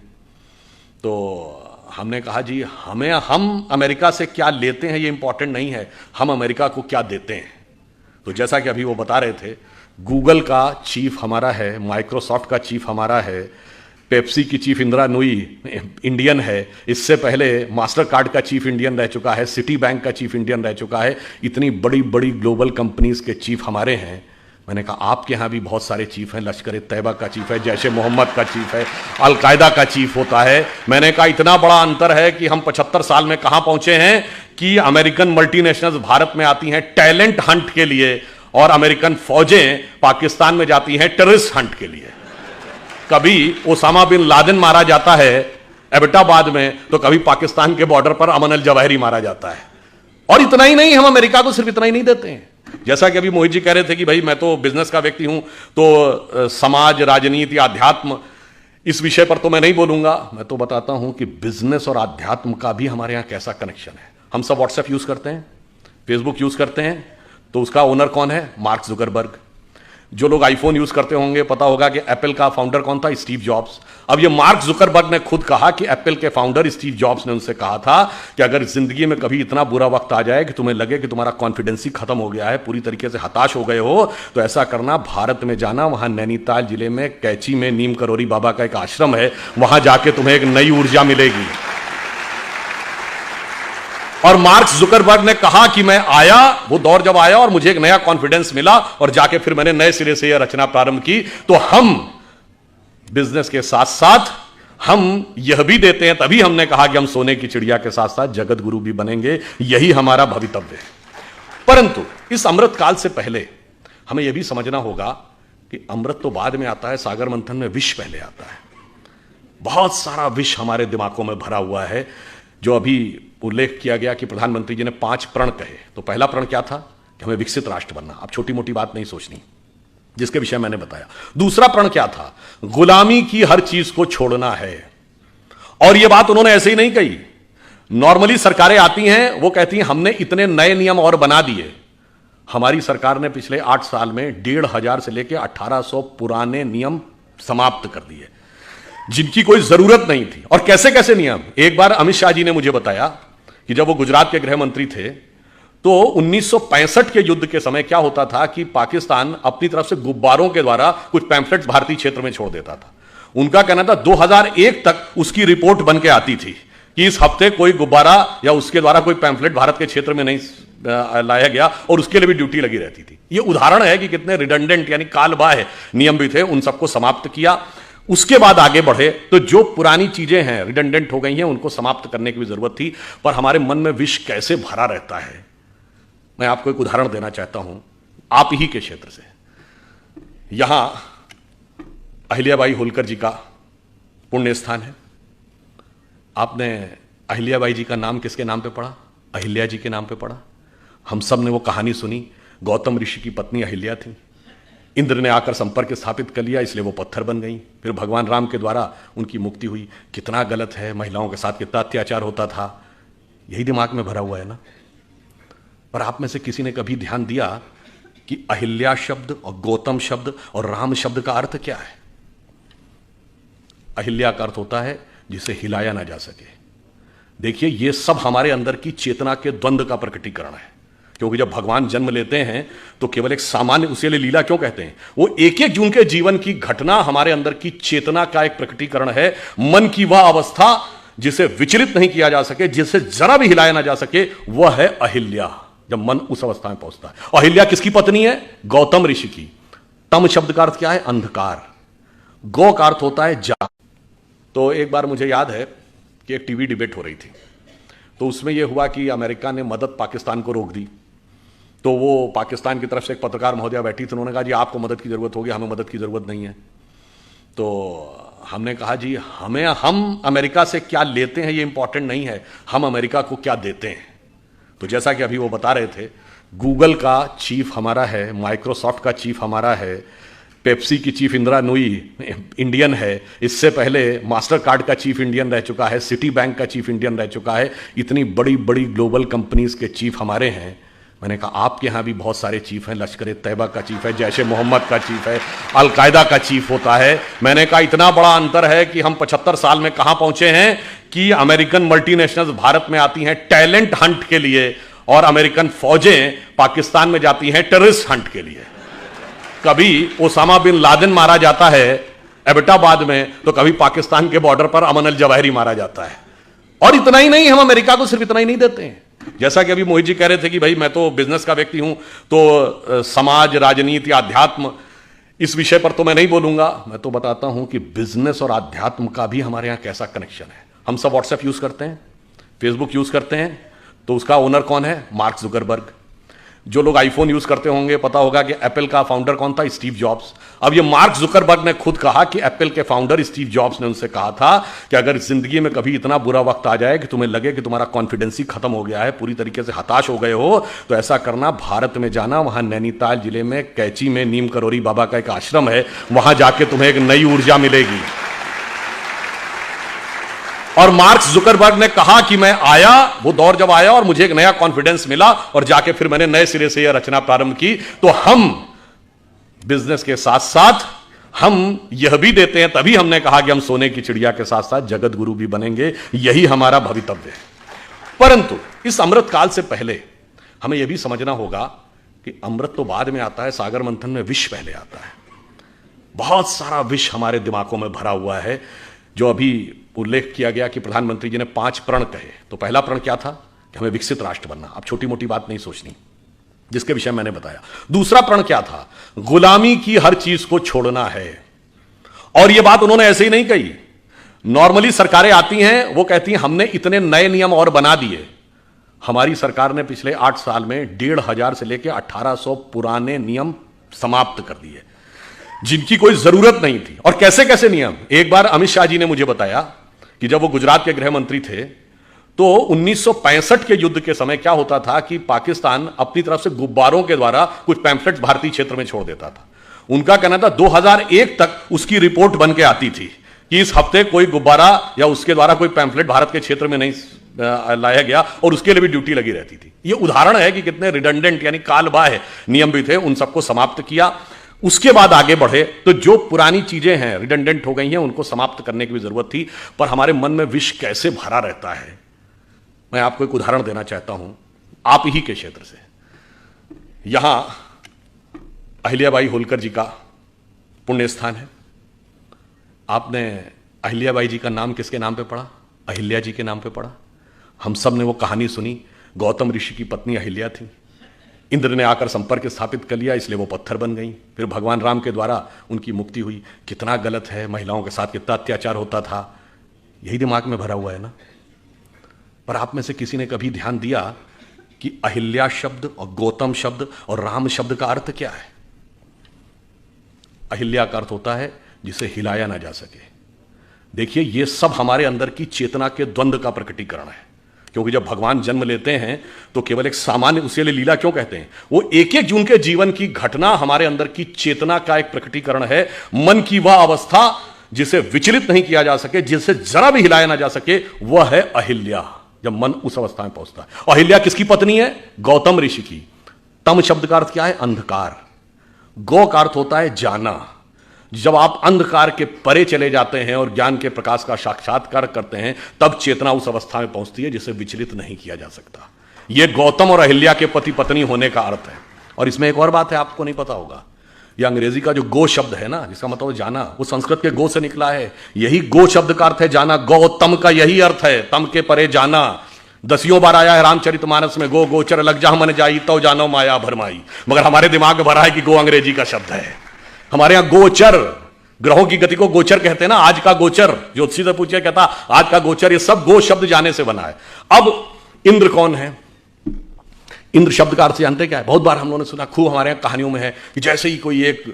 तो हमने कहा जी हम अमेरिका से क्या लेते हैं ये इंपॉर्टेंट नहीं है, हम अमेरिका को क्या देते हैं। तो जैसा कि अभी वो बता रहे थे, गूगल का चीफ हमारा है, माइक्रोसॉफ्ट का चीफ हमारा है, पेप्सी की चीफ इंदिरा नूई इंडियन है, इससे पहले मास्टर कार्ड का चीफ इंडियन रह चुका है, सिटी बैंक का चीफ इंडियन रह चुका है, इतनी बड़ी बड़ी ग्लोबल कंपनीज के चीफ हमारे हैं। मैंने कहा आपके यहाँ भी बहुत सारे चीफ हैं, लश्कर ए तैयबा का चीफ है, जैश ए मोहम्मद का चीफ है, अलकायदा का चीफ होता है। मैंने कहा इतना बड़ा अंतर है कि हम 75 साल में कहां पहुंचे हैं कि अमेरिकन मल्टीनेशनल्स भारत में आती हैं टैलेंट हंट के लिए और अमेरिकन फौजें पाकिस्तान में जाती हैं टेररिस्ट हंट के लिए। कभी ओसामा बिन लादेन मारा जाता है एबटाबाद में, तो कभी पाकिस्तान के बॉर्डर पर अमन अल जवाहिरी मारा जाता है। और इतना ही नहीं, हम अमेरिका को सिर्फ इतना ही नहीं देते हैं। जैसा कि अभी मोहित जी कह रहे थे कि भाई मैं तो बिजनेस का व्यक्ति हूं, तो समाज, राजनीति, अध्यात्म, इस विषय पर तो मैं नहीं बोलूंगा। मैं तो बताता हूं कि बिजनेस और अध्यात्म का भी हमारे यहां कैसा कनेक्शन है। हम सब व्हाट्सएप यूज करते हैं, फेसबुक यूज करते हैं, तो उसका ओनर कौन है? Mark Zuckerberg. जो लोग आईफोन यूज करते होंगे पता होगा कि एप्पल का फाउंडर कौन था? Steve jobs. अब ये मार्क जुकरबर्ग ने खुद कहा कि एप्पल के फाउंडर स्टीव जॉब्स ने उनसे कहा था कि अगर जिंदगी में कभी इतना बुरा वक्त आ जाए कि तुम्हें लगे कि तुम्हारा कॉन्फिडेंस ही खत्म हो गया है, पूरी तरीके से हताश हो गए हो, तो ऐसा करना, भारत में जाना, वहां नैनीताल जिले में कैची में नीम करोरी बाबा का एक आश्रम है, वहां जाके तुम्हें एक नई ऊर्जा मिलेगी। और मार्क जुकरबर्ग ने कहा कि मैं आया, वो दौर जब आया और मुझे एक नया कॉन्फिडेंस मिला और जाके फिर मैंने नए सिरे से यह रचना प्रारंभ की। तो हम बिजनेस के साथ साथ हम यह भी देते हैं, तभी हमने कहा कि हम सोने की चिड़िया के साथ साथ जगत गुरु भी बनेंगे, यही हमारा भवितव्य है। परंतु इस अमृत काल से पहले हमें यह भी समझना होगा कि अमृत तो बाद में आता है, सागर मंथन में विष पहले आता है। बहुत सारा विष हमारे दिमागों में भरा हुआ है। जो अभी उल्लेख किया गया कि प्रधानमंत्री जी ने 5 प्रण कहे, तो पहला प्रण क्या था? कि हमें विकसित राष्ट्र बनना। अब छोटी मोटी बात नहीं सोचनी, जिसके विषय मैंने बताया। दूसरा प्रण क्या था? गुलामी की हर चीज को छोड़ना है। और यह बात उन्होंने ऐसे ही नहीं कही। नॉर्मली सरकारें आती हैं, वो कहती हैं हमने इतने नए नियम और बना दिए। हमारी सरकार ने पिछले 8 साल में 1500 से लेकर 1800 पुराने नियम समाप्त कर दिए, जिनकी कोई जरूरत नहीं थी। और कैसे कैसे नियम? एक बार अमित शाह जी ने मुझे बताया कि जब वो गुजरात के गृह मंत्री थे, तो 1965 के युद्ध के समय क्या होता था कि पाकिस्तान अपनी तरफ से गुब्बारों के द्वारा कुछ पैम्फलेट्स भारतीय क्षेत्र में छोड़ देता था। उनका कहना था 2001 तक उसकी रिपोर्ट बन के आती थी कि इस हफ्ते कोई गुब्बारा या उसके द्वारा कोई पैम्फलेट भारत के क्षेत्र में नहीं लाया गया, और उसके लिए भी ड्यूटी लगी रहती थी। यह उदाहरण है कि कितने रिडंडेंट यानी कालबाह्य नियम भी थे, उन सबको समाप्त किया। उसके बाद आगे बढ़े तो जो पुरानी चीजें हैं, रिडंडेंट हो गई हैं, उनको समाप्त करने की भी जरूरत थी। पर हमारे मन में विष कैसे भरा रहता है, मैं आपको एक उदाहरण देना चाहता हूं आप ही के क्षेत्र से। यहां अहिल्याबाई होलकर जी का पुण्य स्थान है। आपने अहिल्याबाई जी का नाम किसके नाम पे पढ़ा? अहिल्या जी के नाम पे पढ़ा। हम सब ने वो कहानी सुनी। गौतम ऋषि की पत्नी अहिल्या थी, इंद्र ने आकर संपर्क स्थापित कर लिया, इसलिए वो पत्थर बन गई। फिर भगवान राम के द्वारा उनकी मुक्ति हुई। कितना गलत है, महिलाओं के साथ कितना अत्याचार होता था, यही दिमाग में भरा हुआ है ना। पर आप में से किसी ने कभी ध्यान दिया कि अहिल्या शब्द और गौतम शब्द और राम शब्द का अर्थ क्या है? अहिल्या का अर्थ होता है जिसे हिलाया ना जा सके। देखिए, ये सब हमारे अंदर की चेतना के द्वंद्व का प्रकटीकरण है। क्योंकि जब भगवान जन्म लेते हैं तो केवल एक सामान्य, उसे लिए लीला क्यों कहते हैं? वो एक एक जून के जीवन की घटना हमारे अंदर की चेतना का एक प्रकटीकरण है। मन की वह अवस्था जिसे विचलित नहीं किया जा सके, जिसे जरा भी हिलाया ना जा सके, वह है अहिल्या। जब मन उस अवस्था में पहुंचता है। अहिल्या किसकी पत्नी है? गौतम ऋषि की। तम शब्द का अर्थ क्या है? अंधकार। गौ का अर्थ होता है जा। तो एक बार मुझे याद है कि एक टीवी डिबेट हो रही थी, तो उसमें यह हुआ कि अमेरिका ने मदद पाकिस्तान को रोक दी। तो वो पाकिस्तान की तरफ से एक पत्रकार महोदया बैठी थी, उन्होंने कहा जी आपको मदद की जरूरत होगी, हमें मदद की जरूरत नहीं है। तो हमने कहा जी हम अमेरिका से क्या लेते हैं ये इंपॉर्टेंट नहीं है, हम अमेरिका को क्या देते हैं। तो जैसा कि अभी वो बता रहे थे, गूगल का चीफ हमारा है, माइक्रोसॉफ्ट का चीफ हमारा है, पेप्सी की चीफ इंदिरा नूई इंडियन है, इससे पहले मास्टर कार्ड का चीफ इंडियन रह चुका है, सिटी बैंक का चीफ इंडियन रह चुका है, इतनी बड़ी बड़ी ग्लोबल कंपनीज के चीफ हमारे हैं। मैंने कहा आपके यहाँ भी बहुत सारे चीफ हैं, लश्कर तैयबा का चीफ है, जैश ए मोहम्मद का चीफ है, अलकायदा का चीफ होता है। मैंने कहा इतना बड़ा अंतर है कि हम 75 साल में कहां पहुंचे हैं कि अमेरिकन मल्टीनेशनल्स भारत में आती हैं टैलेंट हंट के लिए और अमेरिकन फौजें पाकिस्तान में जाती हैं टेररिस्ट हंट के लिए। कभी ओसामा बिन लादेन मारा जाता है एबटाबाद में, तो कभी पाकिस्तान के बॉर्डर पर अमन अल जवाहिरी मारा जाता है। और इतना ही नहीं, हम अमेरिका को सिर्फ इतना ही नहीं देते हैं। जैसा कि अभी मोहित जी कह रहे थे कि भाई मैं तो बिजनेस का व्यक्ति हूं, तो समाज, राजनीति, आध्यात्म, इस विषय पर तो मैं नहीं बोलूंगा। मैं तो बताता हूं कि बिजनेस और आध्यात्म का भी हमारे यहां कैसा कनेक्शन है। हम सब व्हाट्सएप यूज करते हैं, फेसबुक यूज करते हैं, तो उसका ओनर कौन है? Mark Zuckerberg. जो लोग आईफोन यूज करते होंगे पता होगा कि एप्पल का फाउंडर कौन था? Steve jobs. अब ये मार्क जुकरबर्ग ने खुद कहा कि एप्पल के फाउंडर स्टीव जॉब्स ने उनसे कहा था कि अगर जिंदगी में कभी इतना बुरा वक्त आ जाए कि तुम्हें लगे कि तुम्हारा कॉन्फिडेंस ही खत्म हो गया है, पूरी तरीके से हताश हो गए हो, तो ऐसा करना, भारत में जाना, वहां नैनीताल जिले में कैची में नीम करोरी बाबा का एक आश्रम है, वहां जाके तुम्हें एक नई ऊर्जा मिलेगी। और मार्क जुकरबर्ग ने कहा कि मैं आया, वो दौर जब आया और मुझे एक नया कॉन्फिडेंस मिला और जाके फिर मैंने नए सिरे से यह रचना प्रारंभ की। तो हम बिजनेस के साथ साथ हम यह भी देते हैं, तभी हमने कहा कि हम सोने की चिड़िया के साथ साथ जगत गुरु भी बनेंगे, यही हमारा भवितव्य है। परंतु इस अमृत काल से पहले हमें यह भी समझना होगा कि अमृत तो बाद में आता है, सागर मंथन में विष पहले आता है। बहुत सारा विष हमारे दिमागों में भरा हुआ है। जो अभी उल्लेख किया गया कि प्रधानमंत्री जी ने 5 प्रण कहे, तो पहला प्रण क्या था? कि हमें विकसित राष्ट्र बनना। अब छोटी मोटी बात नहीं सोचनी, जिसके विषय मैंने बताया। दूसरा प्रण क्या था? गुलामी की हर चीज को छोड़ना है। और यह बात उन्होंने ऐसे ही नहीं कही। नॉर्मली सरकारें आती हैं, वो कहती हैं हमने इतने नए नियम और बना दिए। हमारी सरकार ने पिछले 8 साल में 1500 से लेकर 1800 पुराने नियम समाप्त कर दिए, जिनकी कोई जरूरत नहीं थी। और कैसे कैसे नियम? एक बार अमित शाह जी ने मुझे बताया कि जब वो गुजरात के गृह मंत्री थे, तो 1965 के युद्ध के समय क्या होता था कि पाकिस्तान अपनी तरफ से गुब्बारों के द्वारा कुछ पैम्फलेट्स भारतीय क्षेत्र में छोड़ देता था। उनका कहना था 2001 तक उसकी रिपोर्ट बन के आती थी कि इस हफ्ते कोई गुब्बारा या उसके द्वारा कोई पैम्फलेट भारत के क्षेत्र में नहीं लाया गया, और उसके लिए भी ड्यूटी लगी रहती थी। यह उदाहरण है कि कितने रिडंडेंट यानी कालबाह्य नियम भी थे, उन सबको समाप्त किया। उसके बाद आगे बढ़े तो जो पुरानी चीजें हैं, रिडंडेंट हो गई हैं, उनको समाप्त करने की भी जरूरत थी। पर हमारे मन में विष कैसे भरा रहता है, मैं आपको एक उदाहरण देना चाहता हूं, आप ही के क्षेत्र से। यहां अहिल्याबाई होलकर जी का पुण्य स्थान है। आपने अहिल्याबाई जी का नाम किसके नाम पे पढ़ा? अहिल्या जी के नाम पे पढ़ा। हम सब ने वो कहानी सुनी, गौतम ऋषि की पत्नी अहिल्या थी। इंद्र ने आकर संपर्क स्थापित कर लिया, इसलिए वो पत्थर बन गई। फिर भगवान राम के द्वारा उनकी मुक्ति हुई। कितना गलत है, महिलाओं के साथ कितना अत्याचार होता था, यही दिमाग में भरा हुआ है ना। पर आप में से किसी ने कभी ध्यान दिया कि अहिल्या शब्द और गौतम शब्द और राम शब्द का अर्थ क्या है? अहिल्या का अर्थ होता है जिसे हिलाया ना जा सके। देखिए, यह सब हमारे अंदर की चेतना के द्वंद्व का प्रकटीकरण है। क्योंकि जब भगवान जन्म लेते हैं तो केवल एक सामान्य, उसके लिए लीला क्यों कहते हैं? वो एक एक जून के जीवन की घटना हमारे अंदर की चेतना का एक प्रकटीकरण है। मन की वह अवस्था जिसे विचलित नहीं किया जा सके, जिसे जरा भी हिलाया ना जा सके, वह है अहिल्या। जब मन उस अवस्था में पहुंचता है। अहिल्या किसकी पत्नी है? गौतम ऋषि की। तम शब्द का अर्थ क्या है? अंधकार। गौ का अर्थ होता है जाना। जब आप अंधकार के परे चले जाते हैं और ज्ञान के प्रकाश का साक्षात्कार करते हैं, तब चेतना उस अवस्था में पहुंचती है जिसे विचलित नहीं किया जा सकता। यह गौतम और अहिल्या के पति पत्नी होने का अर्थ है। और इसमें एक और बात है, आपको नहीं पता होगा, यह अंग्रेजी का जो गो शब्द है ना, जिसका मतलब जाना, वो संस्कृत के गो से निकला है। यही गो शब्द का अर्थ है जाना। गौतम का यही अर्थ है, तम के परे जाना। 10 बार आया है रामचरितमानस में, गो गोचर लग जा मन जाई तो जानो माया भरमाई। मगर हमारे दिमाग में भरा है कि गो अंग्रेजी का शब्द है। हमारे यहां गोचर, ग्रहों की गति को गोचर कहते हैं ना। आज का गोचर, ज्योतिषी से पूछे, कहता आज का गोचर, ये सब गो शब्द जाने से बना है। अब इंद्र कौन है? इंद्र शब्द का अर्थ जानते क्या है? बहुत बार हम लोगों ने सुना, खूब हमारे यहाँ कहानियों में है कि जैसे ही कोई एक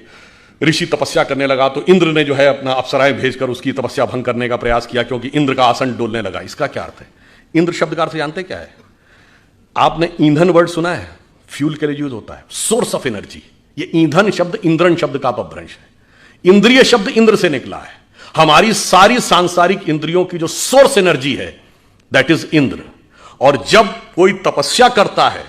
ऋषि तपस्या करने लगा तो इंद्र ने जो है अपना अप्सराएं भेजकर उसकी तपस्या भंग करने का प्रयास किया, क्योंकि इंद्र का आसन डोलने लगा। इसका क्या अर्थ है? इंद्र शब्द का अर्थ जानते क्या है? आपने ईंधन वर्ड सुना है? फ्यूल के लिए यूज होता है, सोर्स ऑफ एनर्जी। ये ईंधन शब्द इंद्रन शब्द का अपभ्रंश है। इंद्रिय शब्द इंद्र से निकला है। हमारी सारी सांसारिक इंद्रियों की जो सोर्स एनर्जी है दैट इज इंद्र। और जब कोई तपस्या करता है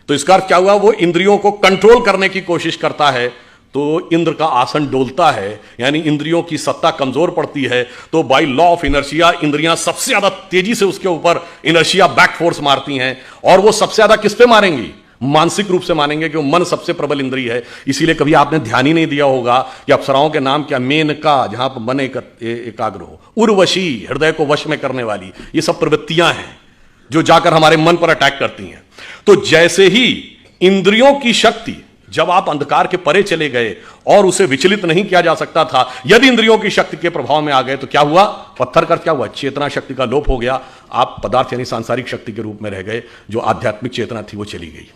तो इसका अर्थ क्या हुआ? वो इंद्रियों को कंट्रोल करने की कोशिश करता है तो इंद्र का आसन डोलता है, यानी इंद्रियों की सत्ता कमजोर पड़ती है। तो बाय लॉ ऑफ इनर्शिया इंद्रियां सबसे ज्यादा तेजी से उसके ऊपर इनर्शिया बैक फोर्स मारती हैं, और वो सबसे ज्यादा किस पे मारेंगी? मानसिक रूप से मानेंगे, कि मन सबसे प्रबल इंद्रिय है। इसीलिए कभी आपने ध्यान ही नहीं दिया होगा कि अप्सराओं के नाम क्या? मेनका, जहां पर मन एकाग्र हो, उर्वशी हृदय को वश में करने वाली, ये सब प्रवृत्तियां हैं जो जाकर हमारे मन पर अटैक करती हैं। तो जैसे ही इंद्रियों की शक्ति, जब आप अंधकार के परे चले गए और उसे विचलित नहीं किया जा सकता था, यदि इंद्रियों की शक्ति के प्रभाव में आ गए तो क्या हुआ? पत्थर का क्या हुआ? चेतना शक्ति का लोप हो गया। आप पदार्थ यानी सांसारिक शक्ति के रूप में रह गए। जो आध्यात्मिक चेतना थी वो चली गई।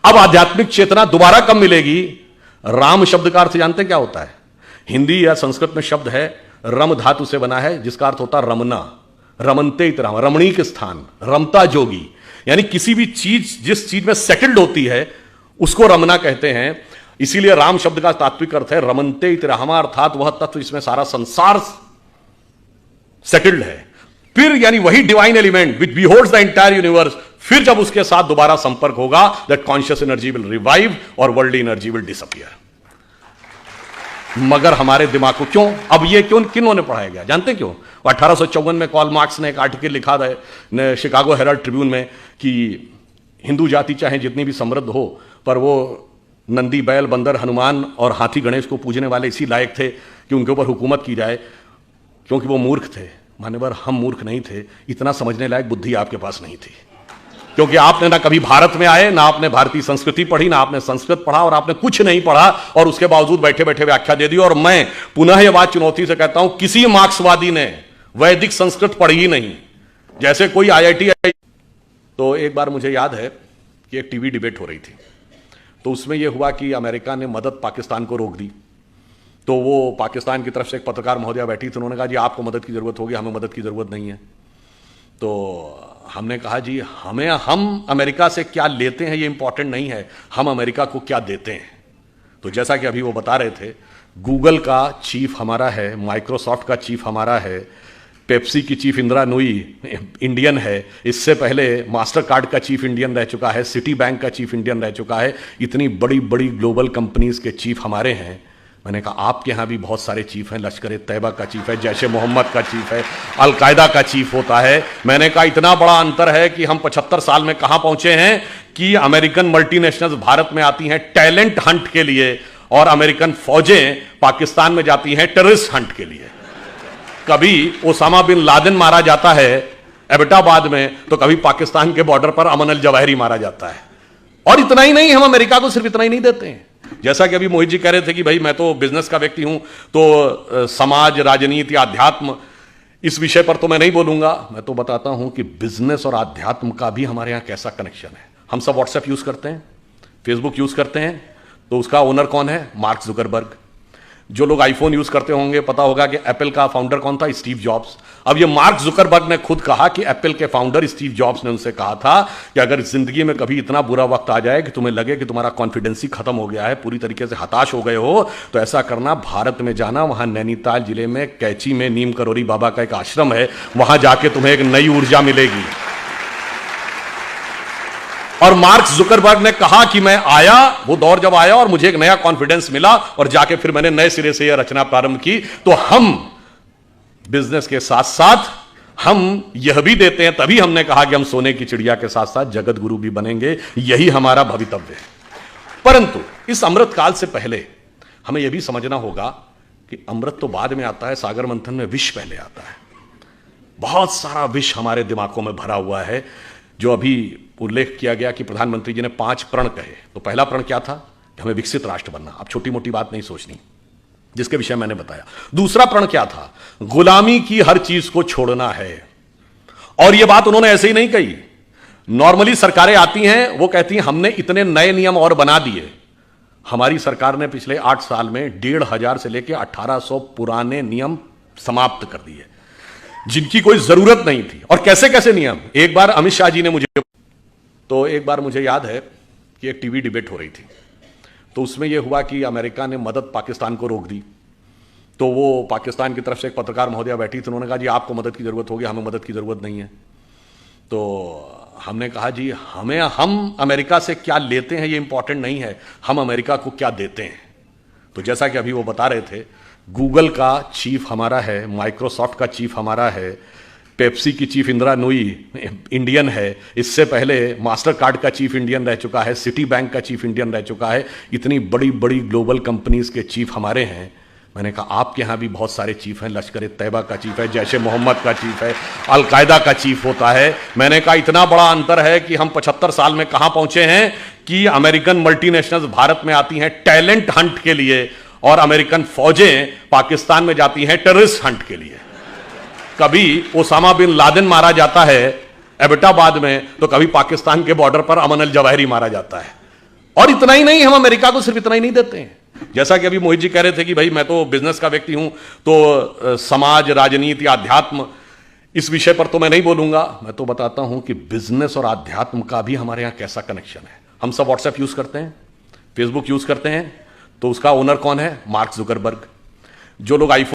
अब आध्यात्मिक चेतना दोबारा कब मिलेगी? राम शब्द का अर्थ जानते क्या होता है? हिंदी या संस्कृत में शब्द है, रम धातु से बना है, जिसका अर्थ होता है रमना, रमनते इतराम, रमणीक स्थान, रमता जोगी। यानी किसी भी चीज जिस चीज में सेटल्ड होती है उसको रमना कहते हैं। इसीलिए राम शब्द का तात्विक अर्थ है रमनते इतरामा, अर्थात वह तत्व जिसमें सारा संसार सेटल्ड है। फिर यानी वही divine element which beholds the entire universe, फिर जब उसके साथ दोबारा संपर्क होगा, that conscious energy will revive और वर्ल्ड एनर्जी विल डिसअपियर। मगर हमारे दिमाग को क्यों, अब ये क्यों, किन्होंने पढ़ाया गया जानते क्यों? 1854 में कार्ल मार्क्स ने एक आर्टिकल लिखा था शिकागो हेराल्ड ट्रिब्यून में कि हिंदू जाति चाहे जितनी भी समृद्ध हो, पर वो नंदी, बैल, बंदर, हनुमान और हाथी गणेश को पूजने वाले इसी लायक थे कि उनके ऊपर हुकूमत की जाए, क्योंकि वो मूर्ख थे। मान्यवर, हम मूर्ख नहीं थे, इतना समझने लायक बुद्धि आपके पास नहीं थी, क्योंकि आपने ना कभी भारत में आए, ना आपने भारतीय संस्कृति पढ़ी, ना आपने संस्कृत पढ़ा, और आपने कुछ नहीं पढ़ा, और उसके बावजूद बैठे बैठे व्याख्या दे दी। और मैं पुनः यह बात चुनौती से कहता हूं, किसी मार्क्सवादी ने वैदिक संस्कृत पढ़ी ही नहीं। जैसे कोई IIT तो एक बार मुझे याद है कि एक टीवी डिबेट हो रही थी, तो उसमें यह हुआ कि अमेरिका ने मदद पाकिस्तान को रोक दी। तो वो पाकिस्तान की तरफ से एक पत्रकार महोदया बैठी थी, उन्होंने कहा जी आपको मदद की जरूरत होगी, हमें मदद की जरूरत नहीं है। तो हमने कहा जी हम अमेरिका से क्या लेते हैं ये इंपॉर्टेंट नहीं है, हम अमेरिका को क्या देते हैं। तो जैसा कि अभी वो बता रहे थे, गूगल का चीफ हमारा है, माइक्रोसॉफ्ट का चीफ हमारा है, पेप्सी की चीफ इंदिरा नूई इंडियन है, इससे पहले मास्टर कार्ड का चीफ इंडियन रह चुका है, सिटी बैंक का चीफ इंडियन रह चुका है। इतनी बड़ी बड़ी ग्लोबल कंपनीज के चीफ हमारे हैं। मैंने कहा आपके यहाँ भी बहुत सारे चीफ हैं, लश्कर तैयबा का चीफ है, जैश मोहम्मद का चीफ है, अलकायदा का चीफ होता है। मैंने कहा इतना बड़ा अंतर है कि हम 75 साल में कहां पहुंचे हैं कि अमेरिकन मल्टीनेशनल्स भारत में आती हैं टैलेंट हंट के लिए, और अमेरिकन फौजें पाकिस्तान में जाती हैं टेररिस्ट हंट के लिए। कभी ओसामा बिन लादेन मारा जाता है एबटाबाद में, तो कभी पाकिस्तान के बॉर्डर पर अमन अल जवाहिरी मारा जाता है। और इतना ही नहीं, हम अमेरिका को सिर्फ इतना ही नहीं देते हैं। जैसा कि अभी मोहित जी कह रहे थे कि भाई मैं तो बिजनेस का व्यक्ति हूं, तो समाज, राजनीति, आध्यात्म, इस विषय पर तो मैं नहीं बोलूंगा। मैं तो बताता हूं कि बिजनेस और आध्यात्म का भी हमारे यहां कैसा कनेक्शन है। हम सब व्हाट्सएप यूज करते हैं, फेसबुक यूज करते हैं, तो उसका ओनर कौन है? Mark Zuckerberg. जो लोग आईफोन यूज करते होंगे पता होगा कि एप्पल का फाउंडर कौन था? Steve jobs. अब ये मार्क जुकरबर्ग ने खुद कहा कि एप्पल के फाउंडर स्टीव जॉब्स ने उनसे कहा था कि अगर जिंदगी में कभी इतना बुरा वक्त आ जाए कि तुम्हें लगे कि तुम्हारा कॉन्फिडेंस ही खत्म हो गया है, पूरी तरीके से हताश हो गए हो, तो ऐसा करना, भारत में जाना, वहां नैनीताल जिले में कैची में नीम करोरी बाबा का एक आश्रम है, वहां जाके तुम्हें एक नई ऊर्जा मिलेगी। और मार्क जुकरबर्ग ने कहा कि मैं आया, वो दौर जब आया और मुझे एक नया कॉन्फिडेंस मिला, और जाके फिर मैंने नए सिरे से यह रचना प्रारंभ की। तो हम बिजनेस के साथ साथ हम यह भी देते हैं, तभी हमने कहा कि हम सोने की चिड़िया के साथ साथ जगत गुरु भी बनेंगे, यही हमारा भवितव्य है। परंतु इस अमृत काल से पहले हमें यह भी समझना होगा कि अमृत तो बाद में आता है, सागर मंथन में विष पहले आता है। बहुत सारा विष हमारे दिमागों में भरा हुआ है। जो अभी उल्लेख किया गया कि प्रधानमंत्री जी ने 5 प्रण कहे, तो पहला प्रण क्या था? कि हमें विकसित राष्ट्र बनना। अब छोटी मोटी बात नहीं सोचनी, जिसके विषय मैंने बताया। दूसरा प्रण क्या था? गुलामी की हर चीज को छोड़ना है। और यह बात उन्होंने ऐसे ही नहीं कही, नॉर्मली सरकारें आती हैं, वो कहती हैं हमने इतने नए नियम और बना दिए। हमारी सरकार ने पिछले 8 साल में 1,500 से लेकर 1800 पुराने नियम समाप्त कर दिए जिनकी कोई जरूरत नहीं थी। और कैसे कैसे नियम, एक बार अमित शाह जी ने मुझे याद है कि एक टीवी डिबेट हो रही थी, तो उसमें यह हुआ कि अमेरिका ने मदद पाकिस्तान को रोक दी। तो वो पाकिस्तान की तरफ से एक पत्रकार महोदया बैठी थी, उन्होंने कहा जी आपको मदद की जरूरत होगी, हमें मदद की जरूरत नहीं है। तो हमने कहा जी हम अमेरिका से क्या लेते हैं ये इंपॉर्टेंट नहीं है, हम अमेरिका को क्या देते हैं। तो जैसा कि अभी वो बता रहे थे, गूगल का चीफ हमारा है, माइक्रोसॉफ्ट का चीफ हमारा है, पेप्सी की चीफ इंदिरा नूई इंडियन है, इससे पहले मास्टर कार्ड का चीफ इंडियन रह चुका है, सिटी बैंक का चीफ इंडियन रह चुका है। इतनी बड़ी बड़ी ग्लोबल कंपनीज के चीफ हमारे हैं। मैंने कहा आपके यहाँ भी बहुत सारे चीफ हैं, लश्कर तैयबा का चीफ है, जैश ए मोहम्मद का चीफ है, अलकायदा का चीफ होता है। मैंने कहा इतना बड़ा अंतर है कि हम 75 साल में कहां पहुंचे हैं कि अमेरिकन मल्टीनेशनल्स भारत में आती हैं टैलेंट हंट के लिए और अमेरिकन फौजें पाकिस्तान में जाती हैं टेररिस्ट हंट के लिए। कभी ओसामा बिन लादेन मारा जाता है एबटाबाद में, तो कभी पाकिस्तान के बॉर्डर पर अमन अल जवाहिरी मारा जाता है। और इतना ही नहीं, हम अमेरिका को सिर्फ इतना ही नहीं देते हैं। जैसा कि अभी मोहित जी कह रहे थे कि भाई मैं तो बिजनेस का व्यक्ति हूं, तो समाज, राजनीति, आध्यात्म, इस विषय पर तो मैं नहीं बोलूंगा। मैं तो बताता हूं कि बिजनेस और आध्यात्म का भी हमारे यहां कैसा कनेक्शन है। हम सब व्हाट्सएप यूज करते हैं, फेसबुक यूज करते हैं, तो उसका ओनर कौन है? Mark Zuckerberg. जो लोग आईफोन